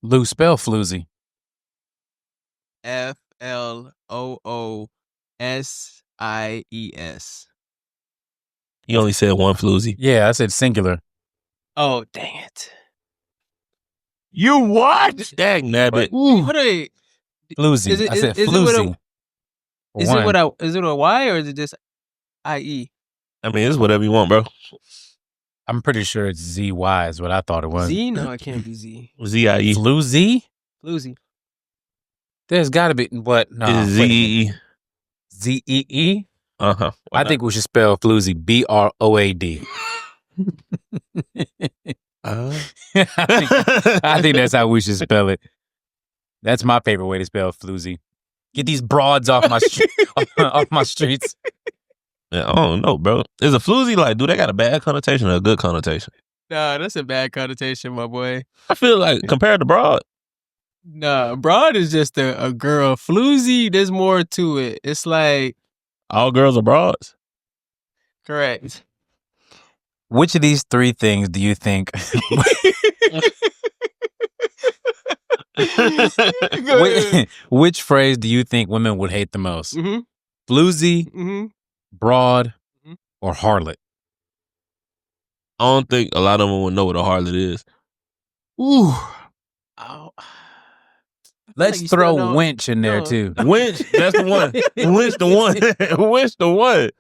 Lou, spell floozy. FLOOSIES. You only said one floozy. Yeah, I said singular. Oh, dang it. You what? Dang nabbit. What are you? Floozy. I said floozy. Is it a Y or is it just IE? I mean, it's whatever you want, bro. I'm pretty sure it's ZY is what I thought it was. Z? No, it can't be Z. ZIE. Floozy? Floozy. There's got to be, what? No. It's ZEE. ZEE? Uh-huh. I think we should spell floozy BROAD. I think that's how we should spell it. That's my favorite way to spell floozy. Get these broads off my off my streets. Yeah, I don't know, bro. Is a floozy like, do they got a bad connotation or a good connotation? Nah, that's a bad connotation, my boy. I feel like compared to broad. Nah, broad is just a girl. Floozy, there's more to it. It's like All girls are broads. correct. Which of these three things do you think? Which phrase do you think women would hate the most? Mm-hmm. Floozy, Mm-hmm. broad, Mhm. or harlot? I don't think a lot of them would know what a harlot is. Ooh. Oh. Let's like you still throw don't- winch in there no. too. Winch, that's the one. Winch the one. Winch the one.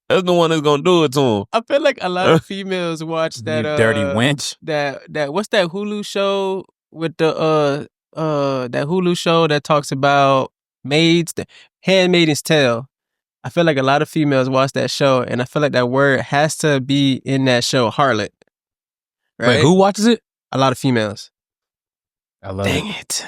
That's the one that's gonna do it to him. I feel like a lot of females watch that You dirty winch. that what's that Hulu show with the that Hulu show that talks about maids, the Handmaid's Tale. I feel like a lot of females watch that show, and I feel like that word has to be in that show, harlot. Right? Wait, who watches it? A lot of females. I love Dang it. it.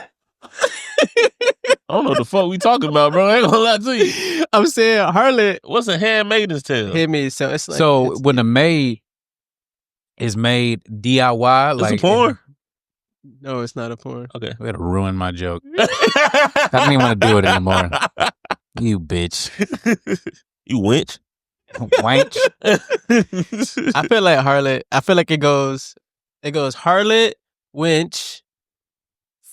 I don't know what the fuck we talking about, bro. I ain't gonna lie to you. I'm saying harlot. What's a handmaiden's tale? Handmaid's Tale. It's like, So when a maid is made DIY, It's like a porn? no, it's not a porn. Okay. We gotta ruin my joke. I don't even want to do it anymore. You bitch. You winch? Wench. I feel like harlot. I feel like it goes harlot, winch,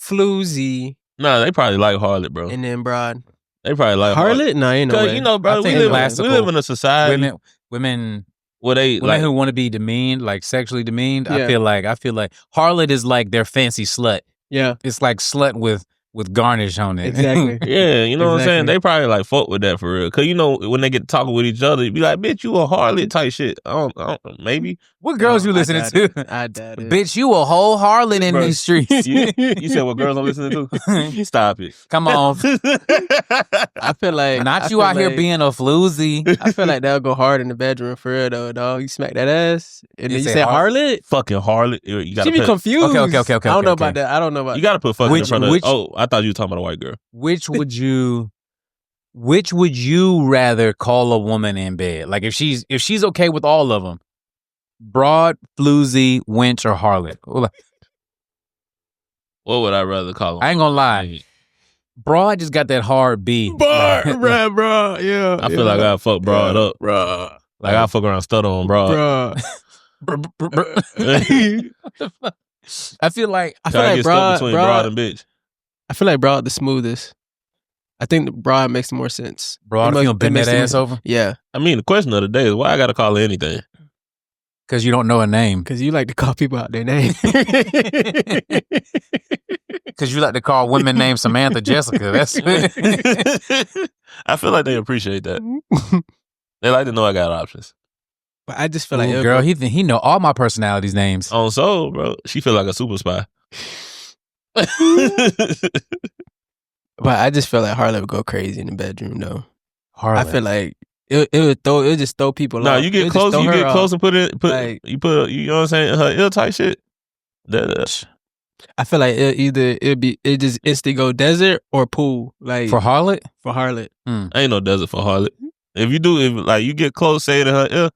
floozy, Nah, they probably like harlot, bro. and then broad. They probably like Harlot? No, ain't no Cause way. you know, bro, I we think live classical in a society women where they women like who want to be demeaned, like sexually demeaned. Yeah. I feel like harlot is like their fancy slut. Yeah, It's like slut with garnish on it. exactly. yeah, you know what I'm saying? Exactly. They probably like fuck with that for real. Cause you know when they get talking with each other, you be like, "Bitch, you a harlot type shit." I don't maybe. What girls No, you listening I to? doubt it. I doubt it. Bitch, you a whole harlot in Bro, these streets. You said what girls I'm listening to? Stop it. Come on. I feel like Not I you feel out here like- being a floozy. I feel like they'll go hard in the bedroom for real though, dog. You smack that ass, and You then you say say har- harlot. Fucking harlot. You She gotta be put, confused. Okay. I don't know okay. about that. I don't know about. you gotta put fucking in Which- front of which- Oh, I thought you were talking about a white girl. Which would you rather call a woman in bed? Like if she's okay with all of them, broad, floozy, wench, or harlot. Well, What would I rather call them? I ain't gonna lie. Broad just got that hard B. Bruh, bro. Yeah. I feel like I fuck broad up. Bruh. Like I fuck around stutter on broad. Bruh. I feel like I I feel like get stuck between broad broad. and bitch. I feel like broad the smoothest. I think the broad makes more sense. broad, It if you makes- gonna bend it that makes ass over Yeah, I mean, the question of the day is why I gotta call her anything. because you don't know a name. because you like to call people out their name. Because you like to call women named Samantha, Jessica. That's I feel like they appreciate that. They like to know I got options. But I just feel like Ooh, it'll girl. go- He know all my personalities names. On soul, bro. She feel like a super spy. But I just feel like Harlot would go crazy in the bedroom though. Harlot. I feel like it would just throw people No, off. you get It'll just close. throw You her get off. close and put you know what I'm saying, her ill type shit. I feel like it just instantly go desert or pool. Like for harlot. for Harlot. Ain't no desert for harlot. If you get close, say to her ill,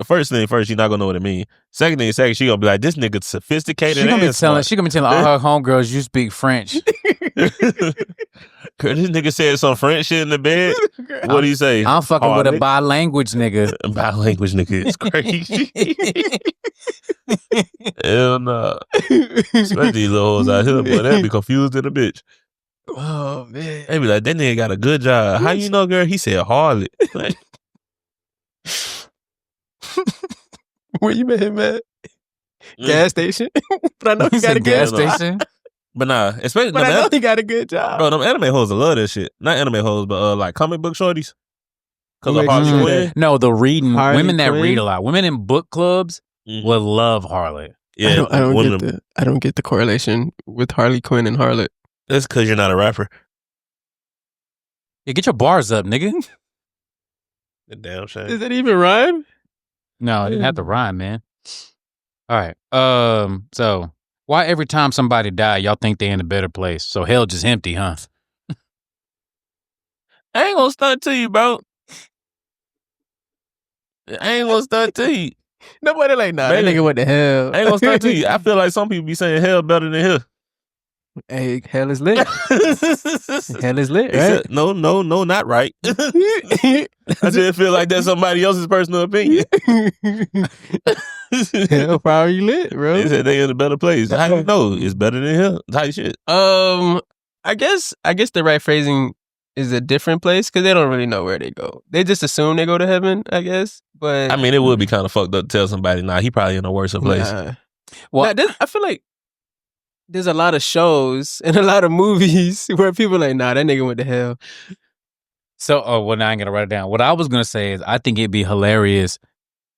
first thing first, she not gonna know what it means. Second she gonna be like, this nigga sophisticated. She gonna be and telling smart. all her homegirls you speak French. Girl, this nigga said some French shit in the bed. What do you say? I'm fucking with a Harlot? bilanguage nigga. Bilanguage nigga is crazy. Hell no. Especially these little hoes out here, boy. They be confused in a bitch. Oh man. They be like, that nigga got a good job. How you know, girl? He said harlot. Like, Where you met him at? Gas station. But I know he He's got a a gas good job. station. but nah, especially But I know them, he got a good job. bro, them anime hoes will love that shit. Not anime hoes, but like comic book shorties. Because Who of makes Harley you say Quinn. that? No, the reading Harley women that Quinn? read a lot. Women in book clubs Mhm. will love Harlot. Yeah, I one don't of get them. I don't get the correlation with Harley Quinn and Harlot. That's because you're not a rapper. Yeah, get your bars up, nigga. The damn shame. Does it even rhyme? No, it didn't have to rhyme, man. All right. So why every time somebody die, y'all think they in a better place? So hell just empty, huh? I ain't gonna stunt to you, bro. I ain't gonna stunt to you. Nobody like, nah, Baby. that nigga, what the hell? I ain't gonna stunt to you. I feel like some people be saying hell better than hell. Hey, hell is lit. Hell is lit, right? Except, no, not right. I just feel like that's somebody else's personal opinion. Hell probably lit, bro. They said they in a better place. How you know it's better than hell? Type shit. I guess the right phrasing is a different place because they don't really know where they go. They just assume they go to heaven, I guess. But I mean, it would be kind of fucked up to tell somebody, nah, he probably in a worse place. nah. Well, I feel like there's a lot of shows and a lot of movies where people are like, nah, that nigga went to hell. so now I'm gonna write it down. What I was gonna say is I think it'd be hilarious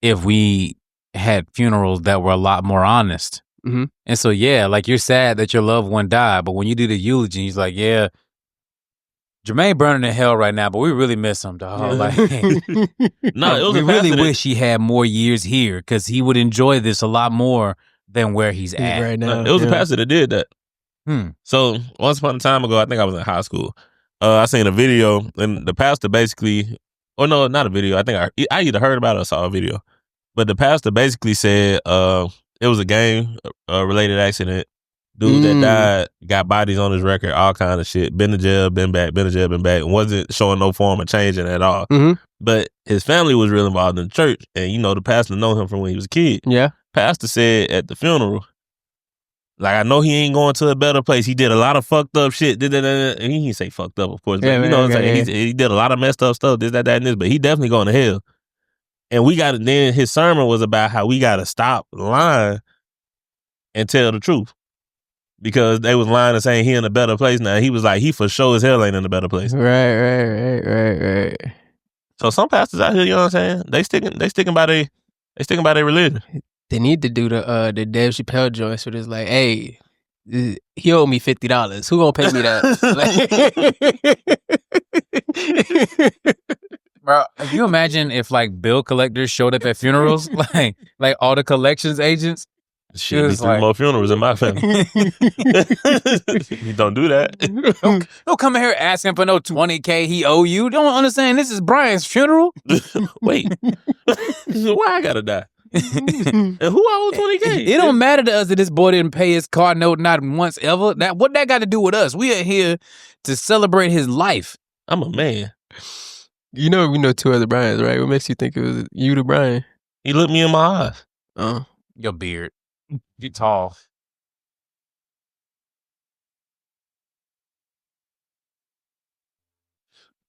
if we had funerals that were a lot more honest. Mhm. And so yeah, like you're sad that your loved one died, but when you do the eulogy, he's like, yeah, Jermaine burning in hell right now, but we really miss him, dog. Like, No, it was we a really pastor that- wish he had more years here because he would enjoy this a lot more than where he's at. right now. It was a yeah. pastor that did that. So once upon a time ago, I think I was in high school. I seen a video, and the pastor basically, or no, not a video. I think I either heard about it or saw a video. But the pastor basically said it was a gang related accident. Dude that died got bodies on his record, all kind of shit. Been to jail, been back, been to jail, been back. Wasn't showing no form of changing at all. Mhm. But his family was real involved in the church, and the pastor know him from when he was a kid. Yeah. Pastor said at the funeral, like, I know he ain't going to a better place. He did a lot of fucked up shit. And he didn't say fucked up, of course. But Yeah, you know what I'm yeah, saying? He did a lot of messed up stuff, this, that, and this. But he definitely going to hell. And then his sermon was about how we got to stop lying and tell the truth. Because they was lying and saying he in a better place now. He was like, he for sure as hell ain't in a better place. Right. So some pastors out here, you know what I'm saying? They sticking by their religion. They need to do the Dave Chappelle joints where it's like, hey, he owed me $50. Who gonna pay me that? Bro, can you imagine if like bill collectors showed up at funerals, like all the collections agents? Shit, was need 3 like- more funerals in my family. You don't do that. Don't come in here asking for no $20K he owe you. Don't understand this is Bryan's funeral. Wait. Why I gotta die? And who I owe 20K? It don't matter to us that this boy didn't pay his car note not once ever. What that got to do with us? We are here to celebrate his life. I'm a man. You know, we know 2 other Bryans, right? What makes you think it was you to Bryan? He looked me in my eyes. Oh. Your beard. You tall.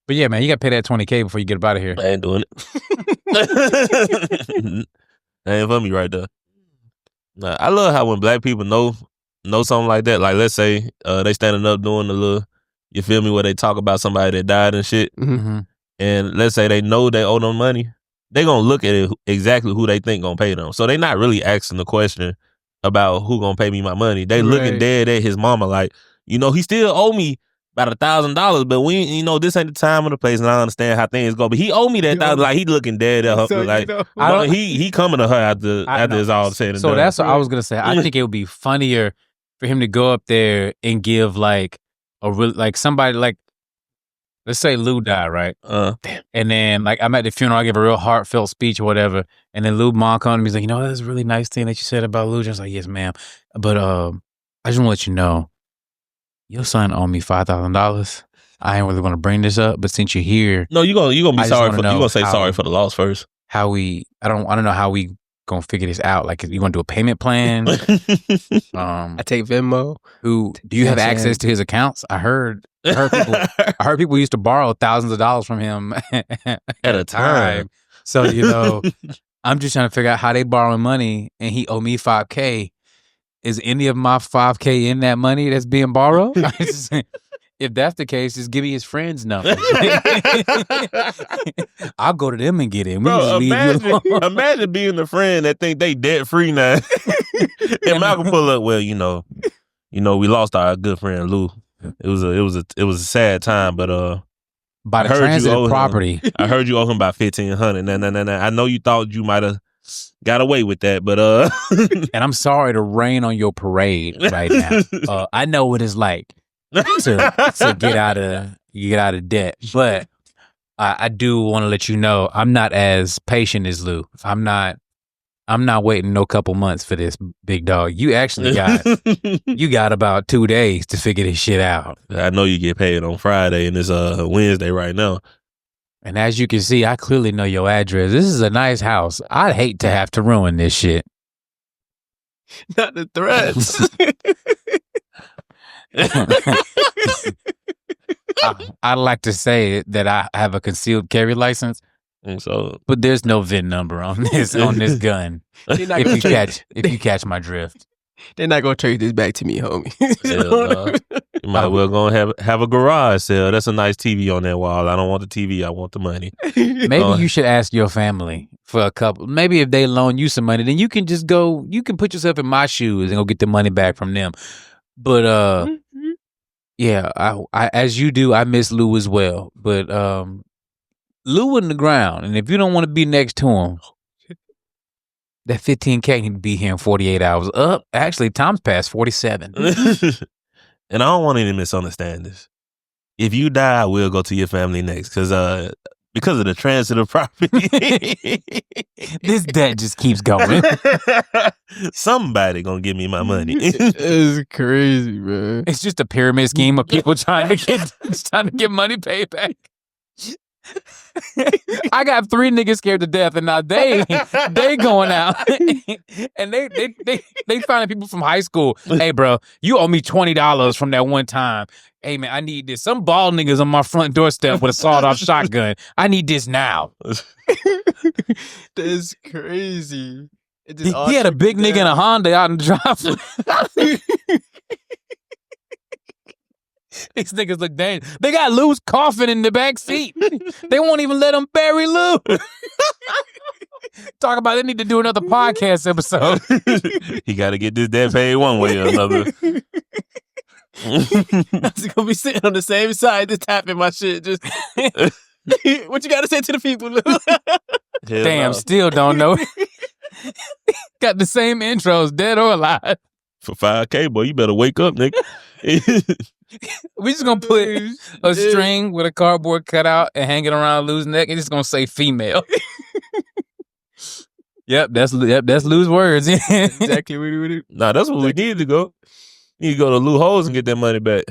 But yeah, man, you got to pay that $20K before you get up out of here. I ain't doing it. That ain't for me right there. Nah, I love how when black people know something like that, like let's say they standing up doing the little, you feel me, where they talk about somebody that died and shit, Mm-hmm. and let's say they know they owe them money, they gonna look at it exactly who they think gonna pay them. So they not really asking the question about who gonna pay me my money. They looking Right. dead at his mama like, he still owe me about $1,000, but we, this ain't the time or the place, and I understand how things go. But he owe me that $1,000. Like he looking dead at her, So, like I don't- he coming to her after it's all said and So done. that's what I was gonna say. I think it would be funnier for him to go up there and give like a real like somebody like, let's say Lou died, right? And then like I'm at the funeral, I give a real heartfelt speech or whatever, and then Lou mom comes to me, he's like, that's a really nice thing that you said about Lou. Just like, yes, ma'am, but I just want to let you know, your son owe me $5,000. I ain't really want to bring this up, but since you're here, no, you gonna be sorry for you gonna say how, sorry for the loss first. I don't know how we gonna figure this out. Like, you gonna do a payment plan? I take Venmo. Do you have access to his accounts? I heard people used to borrow thousands of dollars from him at a time. So I'm just trying to figure out how they borrowing money, and he owe me $5K. Is any of my $5K in that money that's being borrowed? If that's the case, just give me his friend's number. I'll go to them and get it. Bro, imagine being the friend that think they debt free now. And Malcolm pull up. Well, we lost our good friend Lou. It was a sad time, but by the transitive property, I heard you owe him about $1,500. Nah. I know you thought you might have got away with that, but and I'm sorry to rain on your parade right now. I know what it's like to get out of debt, but I do want to let you know I'm not as patient as Lou. I'm not waiting no couple months for this, big dog. You actually got about 2 days to figure this shit out. I know you get paid on Friday and it's Wednesday right now. And as you can see, I clearly know your address. This is a nice house. I'd hate to have to ruin this shit. Not the threats. I'd like to say that I have a concealed carry license, but there's no VIN number on this gun. If you catch my drift, they're not gonna trade this back to me, homie. You might well go and have a garage sale. That's a nice TV on that wall. I don't want the TV. I want the money. Maybe you should ask your family for a couple. Maybe if they loan you some money, then you can just go. You can put yourself in my shoes and go get the money back from them. But yeah, I as you do, I miss Lou as well. But Lou in the ground, and if you don't want to be next to him, that $15K need to be here in 48 hours. Actually, time's past 47. And I don't want any misunderstandings. If you die, I will go to your family next, because of the transitive property. This debt just keeps going. Somebody gonna give me my money. It's crazy, man. It's just a pyramid scheme of people trying to get money paid back. I got 3 niggas scared to death, and now they going out and they finding people from high school. Hey, bro, you owe me $20 from that one time. Hey, man, I need this. Some bald niggas on my front doorstep with a sawed-off shotgun. I need this now. That's crazy. He had a big nigga in a Honda out in the driveway. These niggas look dangerous. They got Lou's coffin in the back seat. They won't even let him bury Lou. Talk about they need to do another podcast episode. He got to get this debt paid one way or another. I was gonna be sitting on the same side, just tapping my shit. Just what you got to say to the people, Lou? Damn, still don't know. Got the same intros, dead or alive. For $5K, boy, you better wake up, nigga. We just gonna put a string with a cardboard cutout and hang it around Lou's neck, and it's gonna say female. Yep, that's Lou's words. Exactly what we do. Nah, that's what we need to go. You need to go to Lou Holes and get that money back.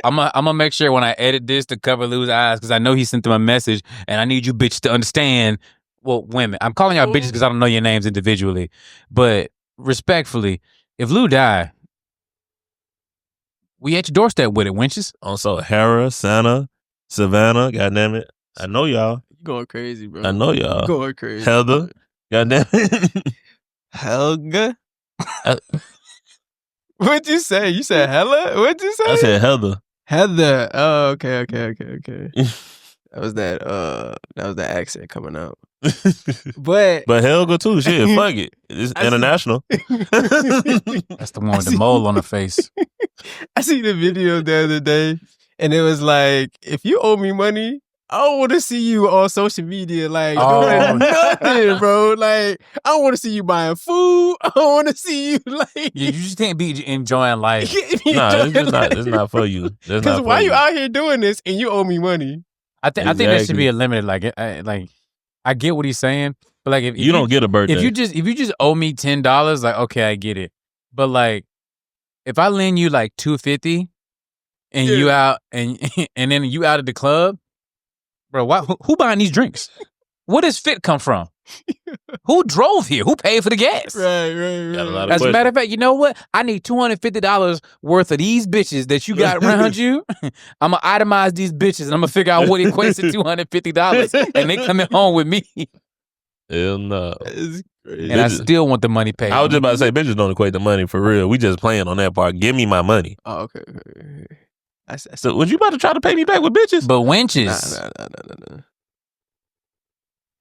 I'm gonna make sure when I edit this to cover Lou's eyes, because I know he sent them a message, and I need you bitches to understand. Well, women, I'm calling y'all bitches because I don't know your names individually, but respectfully, if Lou died, we at your doorstep with it, wenches. Also, Hera, Santa, Savannah, goddamn it, I know y'all. You going crazy, bro? I know y'all. You going crazy. Heather, goddamn it. Helga. What'd you say? You said Hella? What'd you say? I said Heather. Heather. Oh, okay. That was that accent coming out. But Helga too. Shit, fuck it. It's international. That's the one with the mole on her face. I seen the video the other day, and it was like, if you owe me money, I don't want to see you on social media doing nothing, bro. Like, I don't want to see you buying food. I don't want to see you you just can't be enjoying life. Nah, it's not for you. Because why you out here doing this and you owe me money? I think there should be a limit. Like I get what he's saying, but like if you don't get a birthday. If you just owe me $10, like okay, I get it. But like if I lend you like $250 and you out and then you out of the club, bro, who buying these drinks? Where does Fit come from? Who drove here? Who paid for the gas? Right. As a matter of fact, you know what? I need $250 worth of these bitches that you got around you. I'm going to itemize these bitches and I'm going to figure out what equates to $250 and they coming home with me. Hell no. And I still want the money paid. I was just about to say, bitches don't equate the money for real. We just playing on that part. Give me my money. Oh, okay. So was you about to try to pay me back with bitches? But wenches. Nah.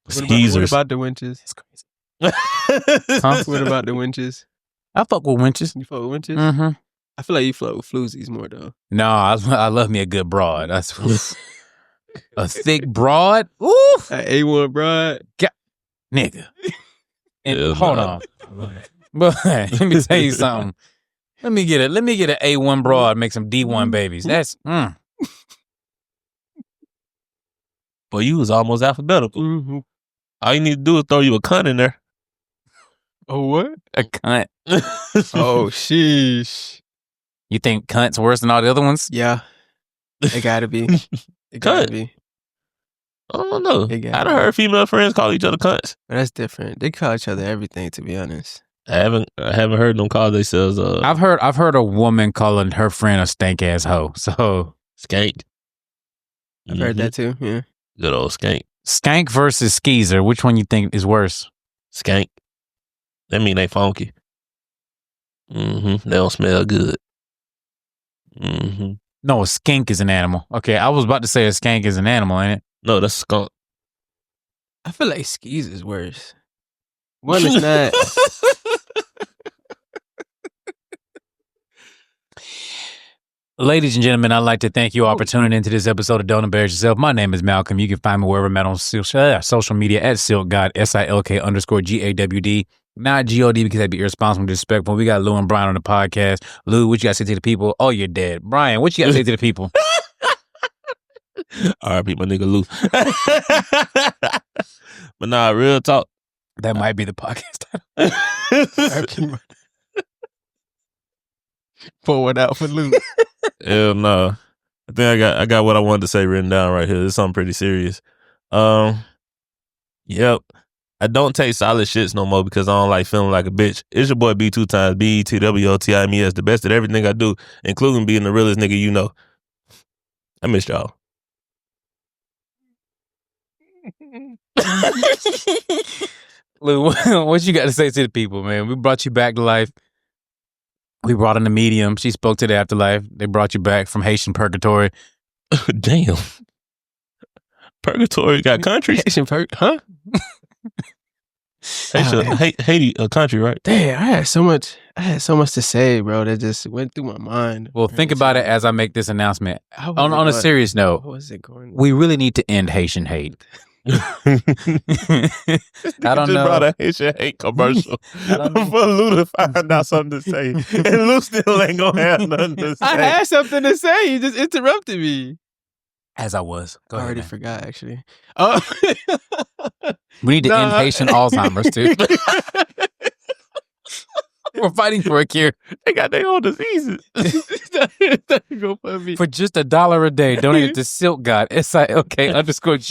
What about the winches? It's crazy. Huh? What about the winches? I fuck with winches. You fuck with winches? Mm-hmm. I feel like you fuck with floozies more though. No, I love me a good broad. That's a thick broad. Ooh, an A1 broad. Nigga. And hold on. But let me tell you something. Let me get an A1 broad, make some D1 babies. That's Boy, you was almost alphabetical. Mm-hmm. All you need to do is throw you a cunt in there. Oh, what? a cunt. Oh, sheesh. You think cunt's worse than all the other ones? Yeah. It gotta be. It gotta be. I don't know. I done heard female friends call each other cunts. But that's different. They call each other everything, to be honest. I haven't heard them call themselves I've heard a woman calling her friend a stank ass hoe. So skank. I've heard that too, yeah. Good old skank. Skank versus skeezer. Which one you think is worse? Skank. That mean they funky. They don't smell good. No, a skink is an animal. Okay, I was about to say a skank is an animal, ain't it? No, that's skunk. I feel like skis is worse. One is not. Ladies and gentlemen, I'd like to thank you all for tuning into this episode of Don't Embarrass Yourself. My name is Malcolm. You can find me wherever I'm at on social media at SilkGod, SILK_GAWD. Not G-O-D because I'd be irresponsible and disrespectful. We got Lou and Bryan on the podcast. Lou, what you got to say to the people? Oh, you're dead. Bryan, what you got to say to the people? R.I.P. my nigga Lou. But nah, real talk. That might be the podcast title. Pour one out for Lou. Hell no. I think I got what I wanted to say written down right here. It's something pretty serious. Yep. I don't take solid shits no more because I don't like feeling like a bitch. It's your boy B 2 times BETWOTIMES, the best at everything I do, including being the realest nigga you know. I missed y'all. Lou, what you got to say to the people, man? We brought you back to life. We brought in the medium. She spoke to the afterlife. They brought you back from Haitian purgatory. Damn. Purgatory got countries? Haitian huh? Haiti, a country, right? Damn, I had so much to say, bro, that just went through my mind. Well, think about it as I make this announcement. On a serious note, what was it going? We really need to end Haitian hate. I don't know. Brought a Haitian hate commercial for Lou to find out something to say, and Lou still ain't gonna have nothing to say. I had something to say. You just interrupted me. As I was. Go ahead, already man. forgot, actually. We need to end Haitian Alzheimer's too. We're fighting for a cure. They got their own diseases. For just $1 a day, donate to SilkGod, SILK_GAWD.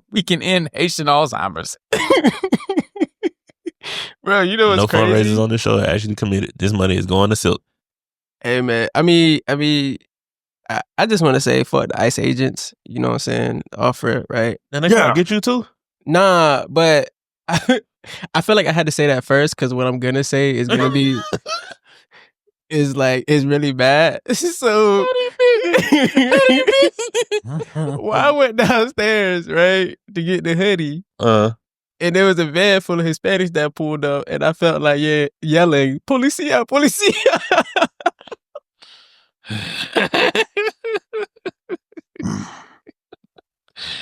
We can end Haitian Alzheimer's. Bro, you know what's no crazy? No fundraisers on the show are actually committed. This money is going to Silk. Hey, man. I mean, I just want to say fuck the ICE agents. You know what I'm saying? Offer it, right? And they trying to get you too? Nah, but I feel like I had to say that first because what I'm gonna say is gonna be is really bad. So I went downstairs, right, to get the hoodie. And there was a van full of Hispanics that pulled up, and I felt like yelling, "Policia, policia!"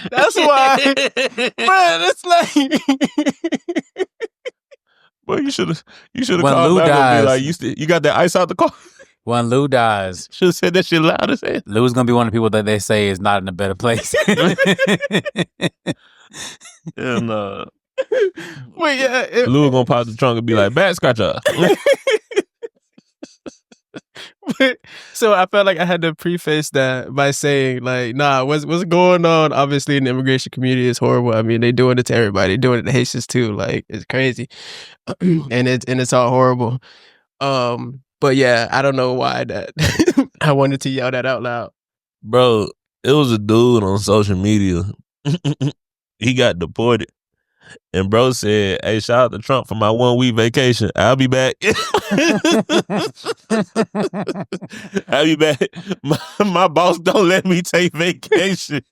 That's why, man. It's like, but you should have When called Lou back dies, and be like, you got that ice out the car? when Lou dies, should have said that shit loud as hell. Lou's gonna be one of the people that they say is not in a better place. And Wait, yeah. Lou gonna pop the trunk and be like, "Bad scratcher." So I felt like I had to preface that by saying, like, nah, what's going on? Obviously, in the immigration community is horrible. I mean, they doing it to everybody. They doing it to Haitians too. Like, it's crazy, and it's all horrible. But yeah, I don't know why that I wanted to yell that out loud. Bro, it was a dude on social media. He got deported. And bro said, "Hey, shout out to Trump for my 1 week vacation. I'll be back." I'll be back. My boss don't let me take vacation.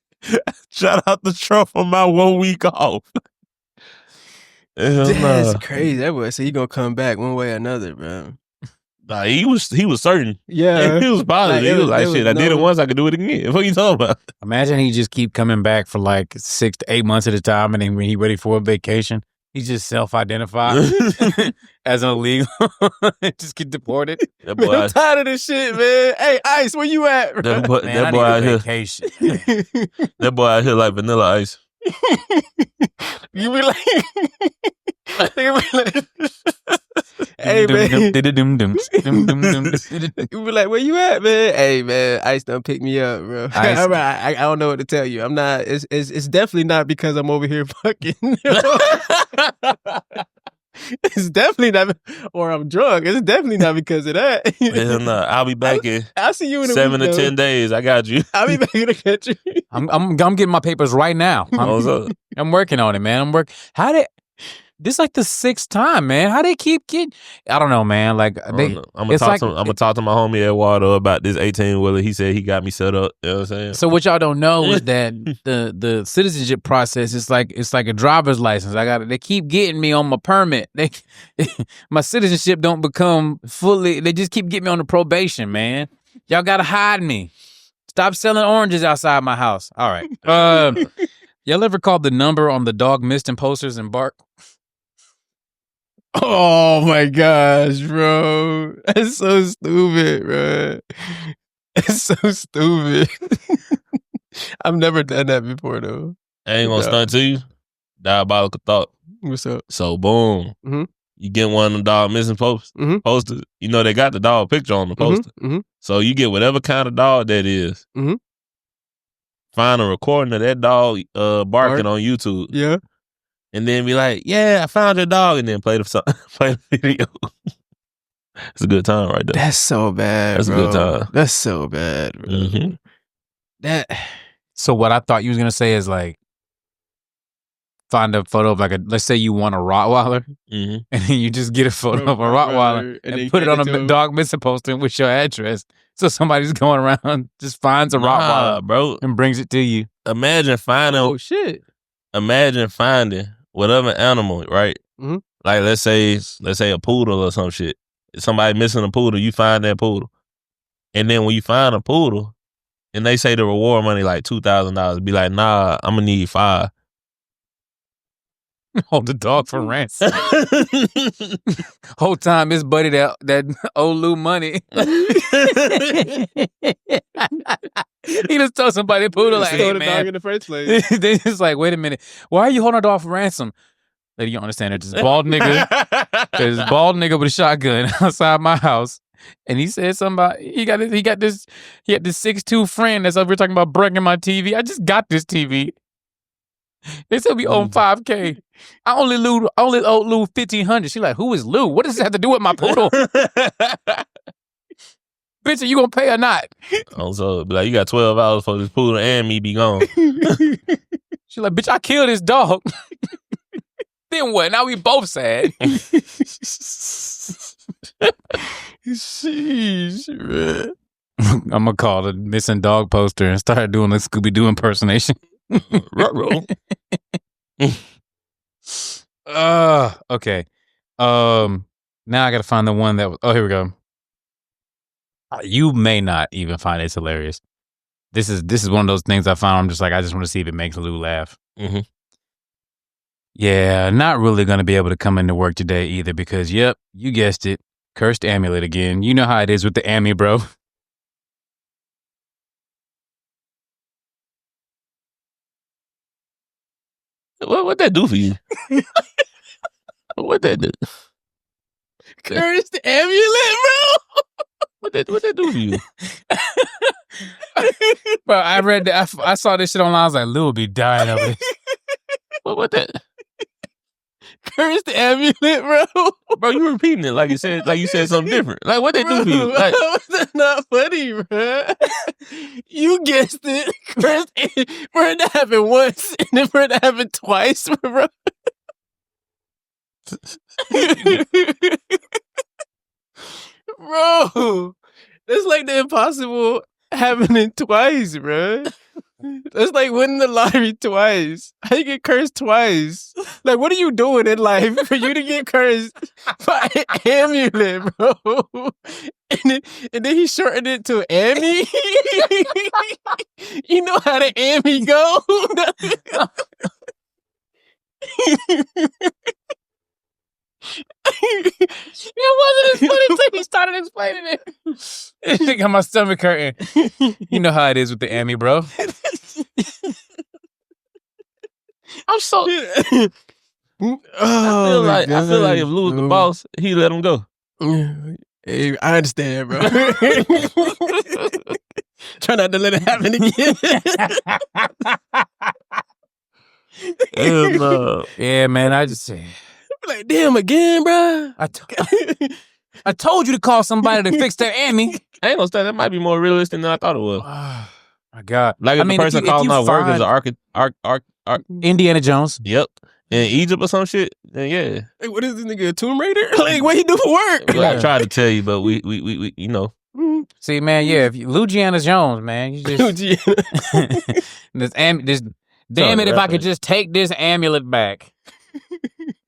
Shout out to Trump for my 1 week off. That's crazy. That boy said he gonna come back one way or another, bro. Nah, he was certain. Yeah. He was positive. He was like, shit, I did it once, I could do it again. What are you talking about? Imagine he just keep coming back for like 6 to 8 months at a time, and then when he ready for a vacation, he just self-identified as an illegal. Just get deported. That boy, Man, I'm tired of this shit, man. Hey, Ice, where you at, bro? That boy, Man, that I boy need out a here. vacation. That boy out here like Vanilla Ice. You be like, hey, man. You be like, where you at, man? Hey, man, Ice done pick me up, bro. I don't know what to tell you. I'm not. It's definitely not because I'm over here fucking. It's definitely not, or I'm drunk. It's definitely not because of that. Hell no, I'll be back in. I'll see you in 7 to 10 days. I got you. I'll be back in the country. I'm getting my papers right now. I'm working on it, man. This like the 6th time, man. How they keep getting? I don't know, man. Like I'm gonna talk to my homie Eduardo about this 18-wheeler. He said he got me set up. You know what I'm saying? So what y'all don't know is that the citizenship process is like it's like a driver's license. They keep getting me on my permit. My citizenship don't become fully. They just keep getting me on the probation, man. Y'all gotta hide me. Stop selling oranges outside my house. All right. Y'all ever called the number on the dog misting posters and bark? Oh my gosh, bro. That's so stupid, bro. It's so stupid. I've never done that before, though. I ain't gonna stunt to you. Diabolical thought. What's up? So, boom. Mm-hmm. You get one of them dog missing posters. You know, they got the dog picture on the poster. Mm-hmm. So, you get whatever kind of dog that is. Mm-hmm. Find a recording of that dog barking on YouTube. Yeah. And then be like, yeah, I found your dog. And then play the video. It's a good time right there. That's so bad, That's bro. a good time. That's so bad, bro. Mm-hmm. So what I thought you was going to say is like, find a photo of let's say you want a Rottweiler, and then you just get a photo of a Rottweiler and put it on a dog missing poster with your address. So somebody's going around, just finds a Rottweiler, bro, and brings it to you. Imagine finding. Oh shit! Imagine finding whatever animal, right? Mm-hmm. Like let's say a poodle or some shit. If somebody missing a poodle, you find that poodle, and then when you find a poodle, and they say the reward money like $2,000, be like, nah, I'm gonna need $5,000. Hold the dog for ransom. Whole time it's buddy that old Lou money. He just told somebody poodle like, hey, the man. dog in the first place. They just like, wait a minute, why are you holding a dog for ransom? Lady, you don't understand. There's this bald nigga. There's this bald nigga with a shotgun outside my house. And he said something about he had this 6'2" friend that's over here talking about breaking my TV. I just got this TV. They said we own $5,000. I only owe Lou $1,500. She like, who is Lou? What does this have to do with my poodle? Bitch, are you gonna pay or not? Also, be like, you got 12 hours for this poodle and me be gone. She like, bitch, I killed this dog. Then what? Now we both sad. Sheesh, man. I'm gonna call the missing dog poster and start doing the Scooby-Doo impersonation. Okay. Now I gotta find the one that was. Oh, here we go. You may not even find this hilarious. This is one of those things I found. I'm just like, I just want to see if it makes Lou laugh. Mm-hmm. Yeah, not really gonna be able to come into work today either because, yep, you guessed it. Cursed amulet again. You know how it is with the Ami, bro. What that do for you? What that do? Cursed amulet, bro. What that do for you? Bro, I read that. I saw this shit online. I was like, Lou will be dying of it. What that? Cursed amulet, bro. Bro, you repeating it like you said something different. Like, what they do for you? Like, that's not funny, bro. You guessed it. Cursed, bro, that happened once, and then bro, that happened twice, bro. Bro, that's like the impossible happening twice, bro. That's like winning the lottery twice. How you get cursed twice? Like, what are you doing in life for you to get cursed by an amulet, bro? And then he shortened it to Amy. You know how the Amy go? It wasn't as funny until he started explaining it. It got my stomach hurting. You know how it is with the Ami, bro. I'm so. I feel like if Lou was the boss, he let him go. Hey, I understand, bro. Try not to let it happen again. Yeah, man. I just say, like, damn again, bro. I told you to call somebody to fix their Ami. I ain't gonna say that might be more realistic than I thought it was. Oh, my God. Like if the person calling out work is an Indiana Jones. Yep. In Egypt or some shit, then yeah. Hey, what is this nigga, a Tomb Raider? Like, what he do for work? I tried to tell you, but we you know. See, man, yeah, if you, Luciana Jones, man, you just this damn it, if I could just take this amulet back.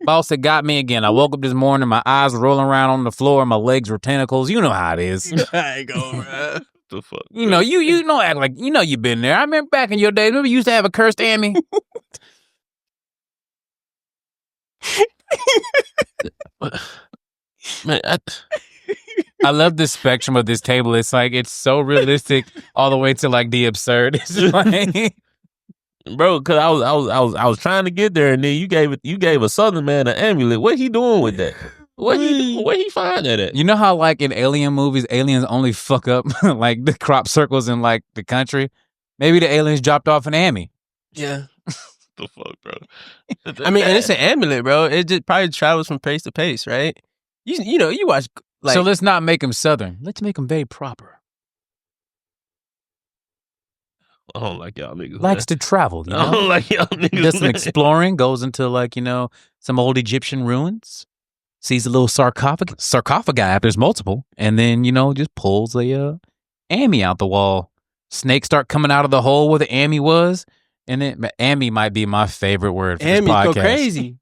Boss had got me again. I woke up this morning, my eyes were rolling around on the floor, my legs were tentacles. You know how it is. I go, bro. The fuck? You know, you know, act like you know you've been there. I remember back in your days, remember you used to have a cursed Ami? Man, I love the spectrum of this table. It's like it's so realistic all the way to like the absurd. It's like, bro, because I was trying to get there, and then you gave a Southern man an amulet. What he doing with that? Where he find that at? You know how like in alien movies, aliens only fuck up like the crop circles in like the country? Maybe the aliens dropped off an Ami. Yeah. The fuck, bro? I mean, and it's an amulet, bro. It just probably travels from place to place, right? You know, you watch. Like, so let's not make him Southern. Let's make him very proper. I don't like y'all niggas. Likes to travel. You know? I don't like y'all niggas. Does some exploring. Goes into like some old Egyptian ruins. Sees a little sarcophagi. There's multiple, and then just pulls a Ami out the wall. Snakes start coming out of the hole where the Ami was. And then Ami might be my favorite word for this podcast. Ami go crazy.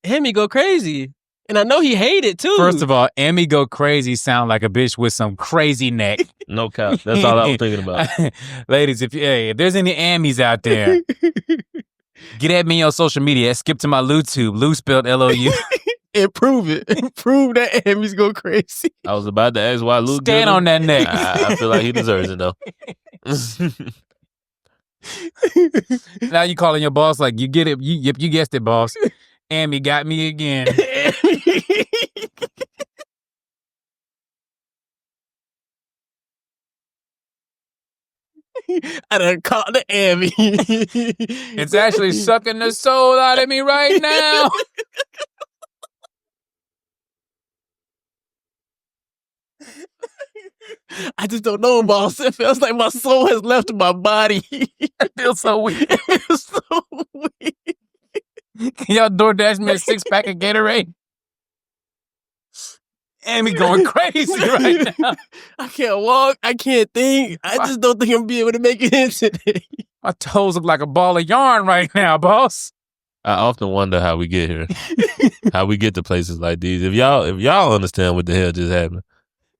Ami go crazy. And I know he hate it too. First of all, Ami go crazy sound like a bitch with some crazy neck. No cap. That's all I was thinking about. Ladies, if there's any Amis out there, get at me on social media. Skip to my LouTube. Lou spelled L-O-U. And prove it. Prove that Ami's go crazy. I was about to ask why Lou stand on that neck. I feel like he deserves it though. Now you calling your boss like you get it. You guessed it, boss. Ami got me again. I done caught the Ami. It's actually sucking the soul out of me right now. I just don't know, boss. It feels like my soul has left my body. I feel so weak. It feels so weak. Can y'all DoorDash me a 6-pack of Gatorade? Ami going crazy right now. I can't walk. I can't think. I just don't think I'm gonna be able to make it in today. My toes look like a ball of yarn right now, boss. I often wonder how we get here. How we get to places like these. If y'all understand what the hell just happened,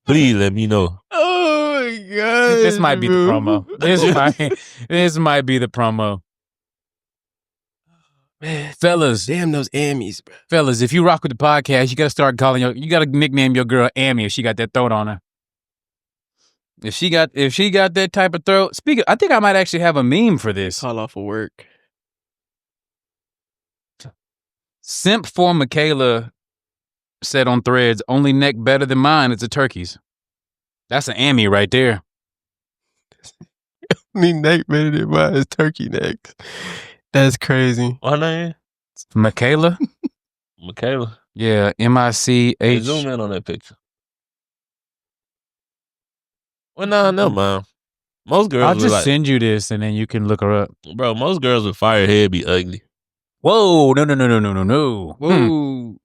please let me know. Oh my God. This might be the promo. This might be the promo. Man, fellas. Damn those Emmys, bro. Fellas, if you rock with the podcast, you gotta start calling you gotta nickname your girl Amy if she got that throat on her. If she got that type of throat. I think I might actually have a meme for this. Call off of work. Simp for Michaela said on Threads, only neck better than mine is a turkey's. That's an Amy right there. Me neck better than mine is turkey necks. That's crazy. What her name? Michaela? Michaela. Yeah, MICH. Hey, zoom in on that picture. Well, nah, never mind. Most girls I'll just like, send you this and then you can look her up. bro, most girls with fire head be ugly. Whoa, no. Whoa.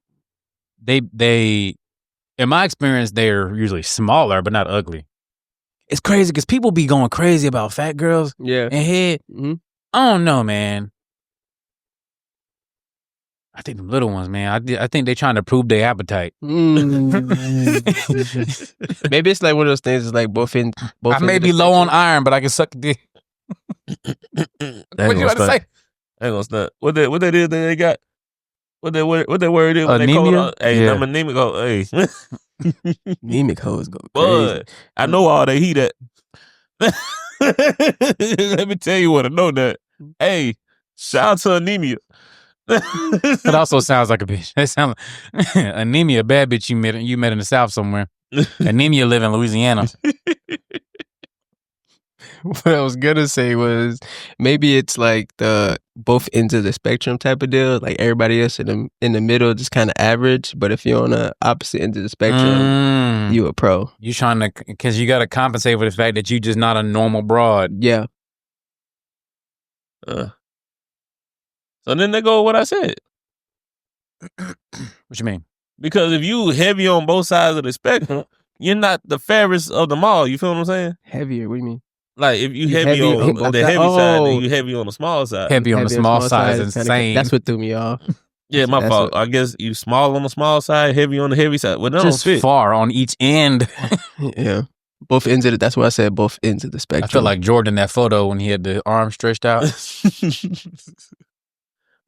They in my experience, they're usually smaller, but not ugly. It's crazy because people be going crazy about fat girls Yeah. and head. Mm-hmm. I don't know, man. I think the little ones, man. I think they trying to prove their appetite. Maybe it's like one of those things. It's like both. I may be low on iron, but I can suck dick. What you about to say? I ain't gonna stunt. What that is that they got? What that word is? Anemia? Hey, Yeah. I'm anemic. Hey, Anemic hoes go crazy. but I know all they heat at. Let me tell you what I know that. Hey, shout out to anemia. It also sounds like a bitch. It sounds like anemia, a bad bitch you met in the South somewhere. Anemia live in Louisiana. What I was gonna say was maybe it's like the both ends of the spectrum type of deal. Like everybody else in the middle, just kind of average. But if you're on the opposite end of the spectrum, you a pro. You trying to, because you got to compensate for the fact that you just not a normal broad. Yeah. So then they go with what I said. What you mean? Because if you heavy on both sides of the spectrum, you're not the fairest of them all. You feel what I'm saying? Heavier. What do you mean? Like if you You heavy heavy on on the both heavy sides? side, Oh. then you heavy on the small side. Heavy on the small side is kinda- insane. That's what threw me off. Yeah, my That's fault. what- I guess you small on the small side, heavy on the heavy side. Well, that Just don't fit. far on each end. Yeah. Both ends of it. That's why I said both ends of the I spectrum. feel like Jordan in that photo when he had the arm stretched out.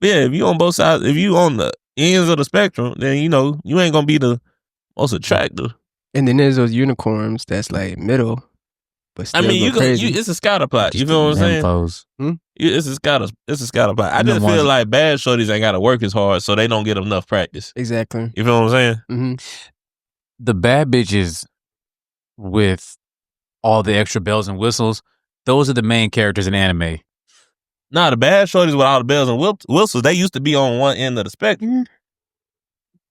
Yeah, if you on both sides, if you on the ends of the spectrum, then you know you ain't gonna be the most attractive. And then there's those unicorns that's like middle, but still I mean, go crazy. it's a scatter plot. You feel what I'm saying? Infos. It's a scatter plot. I And the just feel ones- like bad shorties ain't got to work as hard, so they don't get enough practice. Exactly. You feel what I'm saying? Mm-hmm. The bad bitches with all the extra bells and whistles, those are the main characters in anime. Nah, the bad shorties with all the bells and whistles, they used to be on one end of the spectrum.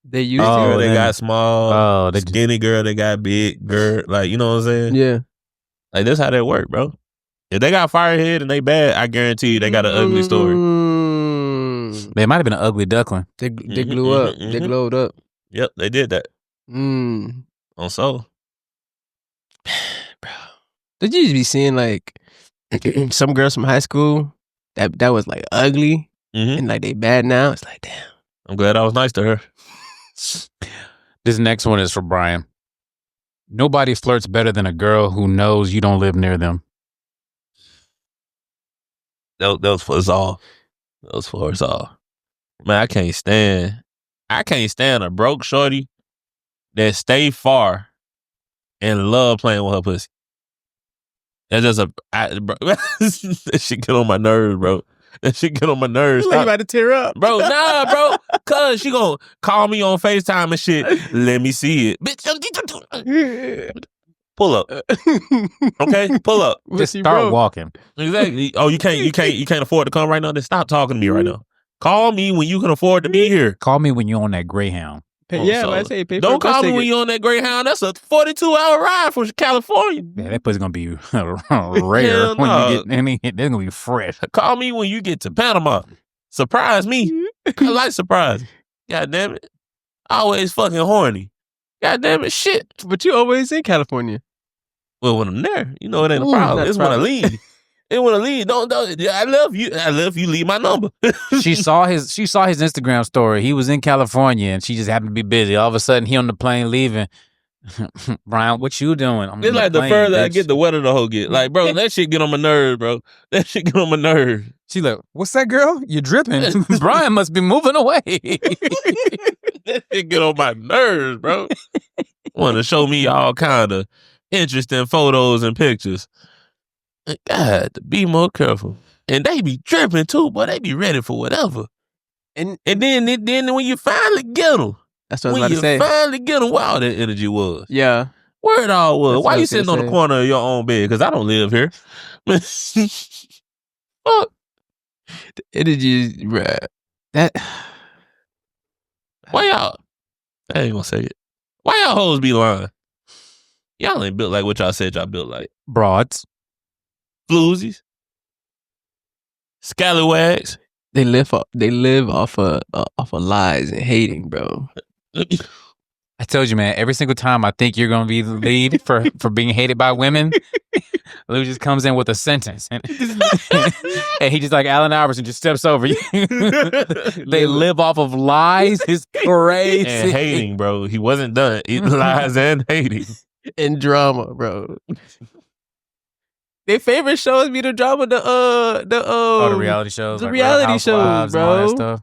They used Oh, Girl, to. they then- got small. they Skinny girl, they got big girl. Like, you know what I'm saying? Yeah. Like, that's how that work, bro. If they got firehead and they bad, I guarantee you they got an ugly story. Mm. They might have been an ugly duckling. They Mhm, glue up. mhm, They mhm. glowed up. Yep, they did that Mm. on Soul. Bro. Did you just be seeing like some girls from high school that was like ugly Mhm. and like they bad now? It's like, damn. I'm glad I was nice to her. This next one is for Bryan. Nobody flirts better than a girl who knows you don't live near them. That was for us all. That was for us all. Man, I can't stand a broke shorty that stay far and love playing with her pussy. That's just bro, that shit get on my nerves, bro. That shit get on my nerves. Like you about to tear up. Bro, nah, bro. Cause she gonna call me on FaceTime and shit. Let me see it. Bitch, pull up. Okay? Pull up. Just start walking. Exactly. Oh, you can't afford to come right now? Then stop talking to me right now. Call me when you can afford to be here. Call me when you're on that Greyhound. Yeah, I say pay for Don't a bus call me ticket. when you're on that Greyhound. That's a 42-hour ride from California. Yeah, that pussy's gonna be rare Hell when no. you get. They're gonna be fresh. Call me when you get to Panama. Surprise me. I like surprise. God damn it. Always fucking horny. God damn it. Shit. But you always in California. Well, when I'm there, you know it ain't a Ooh, problem. not a It's when I problem. leave. It's when I leave. Don't. I love you. I love you. Leave my number. She saw his Instagram story. He was in California and she just happened to be busy. All of a sudden, he on the plane leaving. Bryan, what you doing? I'm It's like the further I get, the wetter the hoe get. Like, bro, that shit get on my nerves, bro. That shit get on my nerves. She like, what's that, girl? You're dripping. Bryan must be moving away. That shit get on my nerves, bro. Want to show me all kind of interesting photos and pictures. God, be more careful. And they be dripping too, but they be ready for whatever. And then when you finally get them, that's what I was about to say. When you finally get them, where all that energy was. Yeah. Where it all was. Why you sitting on the corner of your own bed? Because I don't live here. Fuck. The energy, bruh. That. Why y'all? I ain't gonna say it. Why y'all hoes be lying? Y'all ain't built like what y'all said y'all built like. Broads. Floozies. Scallywags. They live off of lies and hating, bro. I told you, man, every single time I think you're going to be the lead for being hated by women, Lou just comes in with a sentence. And he just like Allen Iverson just steps over you. They live off of lies. It's crazy. And hating, bro. He wasn't done. Lies and hating. And drama, bro. Their favorite shows be the drama, the reality shows. The like reality shows, bro. And all that stuff.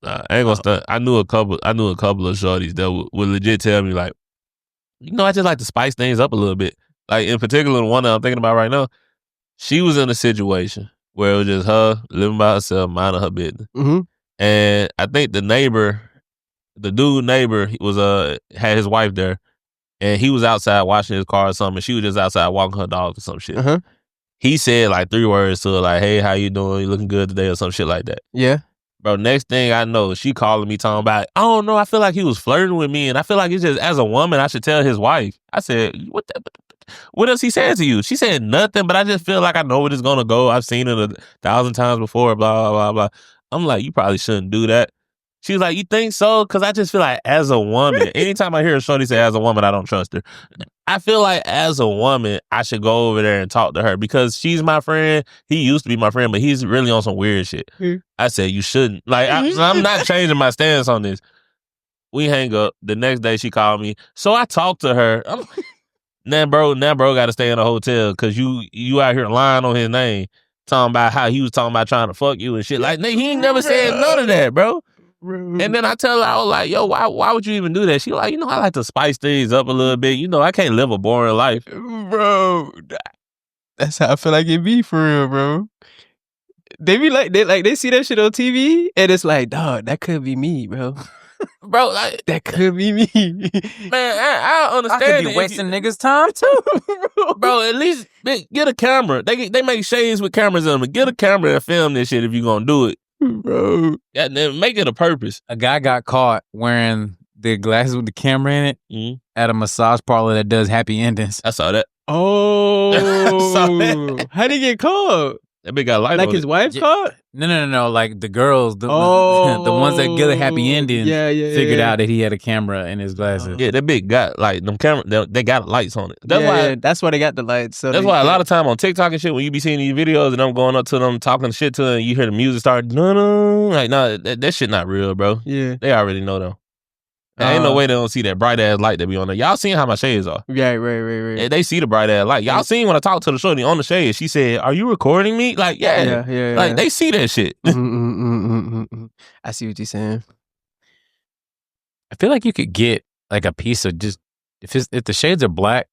Nah, I ain't gonna stunt. I knew a couple of shorties that would legit tell me like, I just like to spice things up a little bit. Like in particular, the one that I'm thinking about right now, she was in a situation where it was just her living by herself, minding her business. Mm-hmm. And I think the dude neighbor, he was had his wife there, and he was outside washing his car or something. And she was just outside walking her dog or some shit. Uh-huh. He said like 3 words to her, like, "Hey, how you doing? You looking good today?" or some shit like that. Yeah. Bro, next thing I know, she calling me talking about, I don't know, I feel like he was flirting with me, and I feel like it's just, as a woman, I should tell his wife. I said, what else he said to you? She said nothing, but I just feel like I know where it's going to go. I've seen it 1,000 times before, blah, blah, blah, blah. I'm like, you probably shouldn't do that. She was like, you think so? Because I just feel like as a woman, anytime I hear a shorty say as a woman, I don't trust her. I feel like as a woman, I should go over there and talk to her because she's my friend. He used to be my friend, but he's really on some weird shit. I said, you shouldn't. Like, I'm not changing my stance on this. We hang up. The next day she called me. So I talked to her. Now bro got to stay in a hotel because you out here lying on his name, talking about how he was talking about trying to fuck you and shit. Like, he ain't never said none of that, bro. And then I tell her, I was like, yo, why would you even do that? She like, I like to spice things up a little bit. I can't live a boring life. Bro, that's how I feel like it be for real, bro. They be like, they see that shit on TV and it's like, dog, that could be me, bro. Bro, like, that could be me. Man, I understand. I could be wasting niggas' time too. Bro, at least get a camera. They make shades with cameras in them. Get a camera and film this shit if you gonna do it. Bro. Yeah, then make it a purpose. A guy got caught wearing the glasses with the camera in it at a massage parlor that does happy endings. I saw that. Oh. I saw that. How'd he get caught? That big got light like on his it. wife caught? No. Like the girls, the ones that get a happy ending, figured out that he had a camera in his glasses. Yeah, that big got like them camera. They got lights on it. That's why they got the lights. So that's why a lot of time on TikTok and shit, when you be seeing these videos and I'm going up to them talking shit to them, and you hear the music start, that shit not real, bro. Yeah, they already know though. Ain't no way they don't see that bright ass light that be on there. Y'all seen how my shades are? Yeah, right. They see the bright ass light. Y'all seen when I talked to the shorty on the shade? She said, "Are you recording me?" Like, yeah. Like they see that shit. I see what you're saying. I feel like you could get like a piece of just if the shades are black.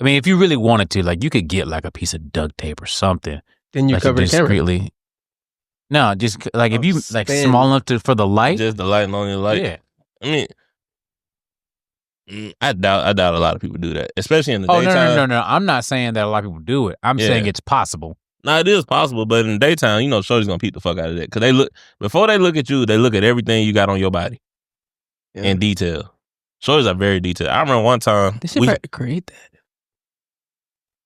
I mean, if you really wanted to, like you could get like a piece of duct tape or something. Then you like cover the discreetly. Camera. No, just like if you like small enough for the light. Just the light on your light. Yeah. I mean. I doubt a lot of people do that, especially in the daytime. No. I'm not saying that a lot of people do it. I'm saying it's possible. No, it is possible, but in the daytime, shorty's gonna peep the fuck out of that because before they look at you, they look at everything you got on your body in detail. Shorties are very detailed. I remember one time they should probably create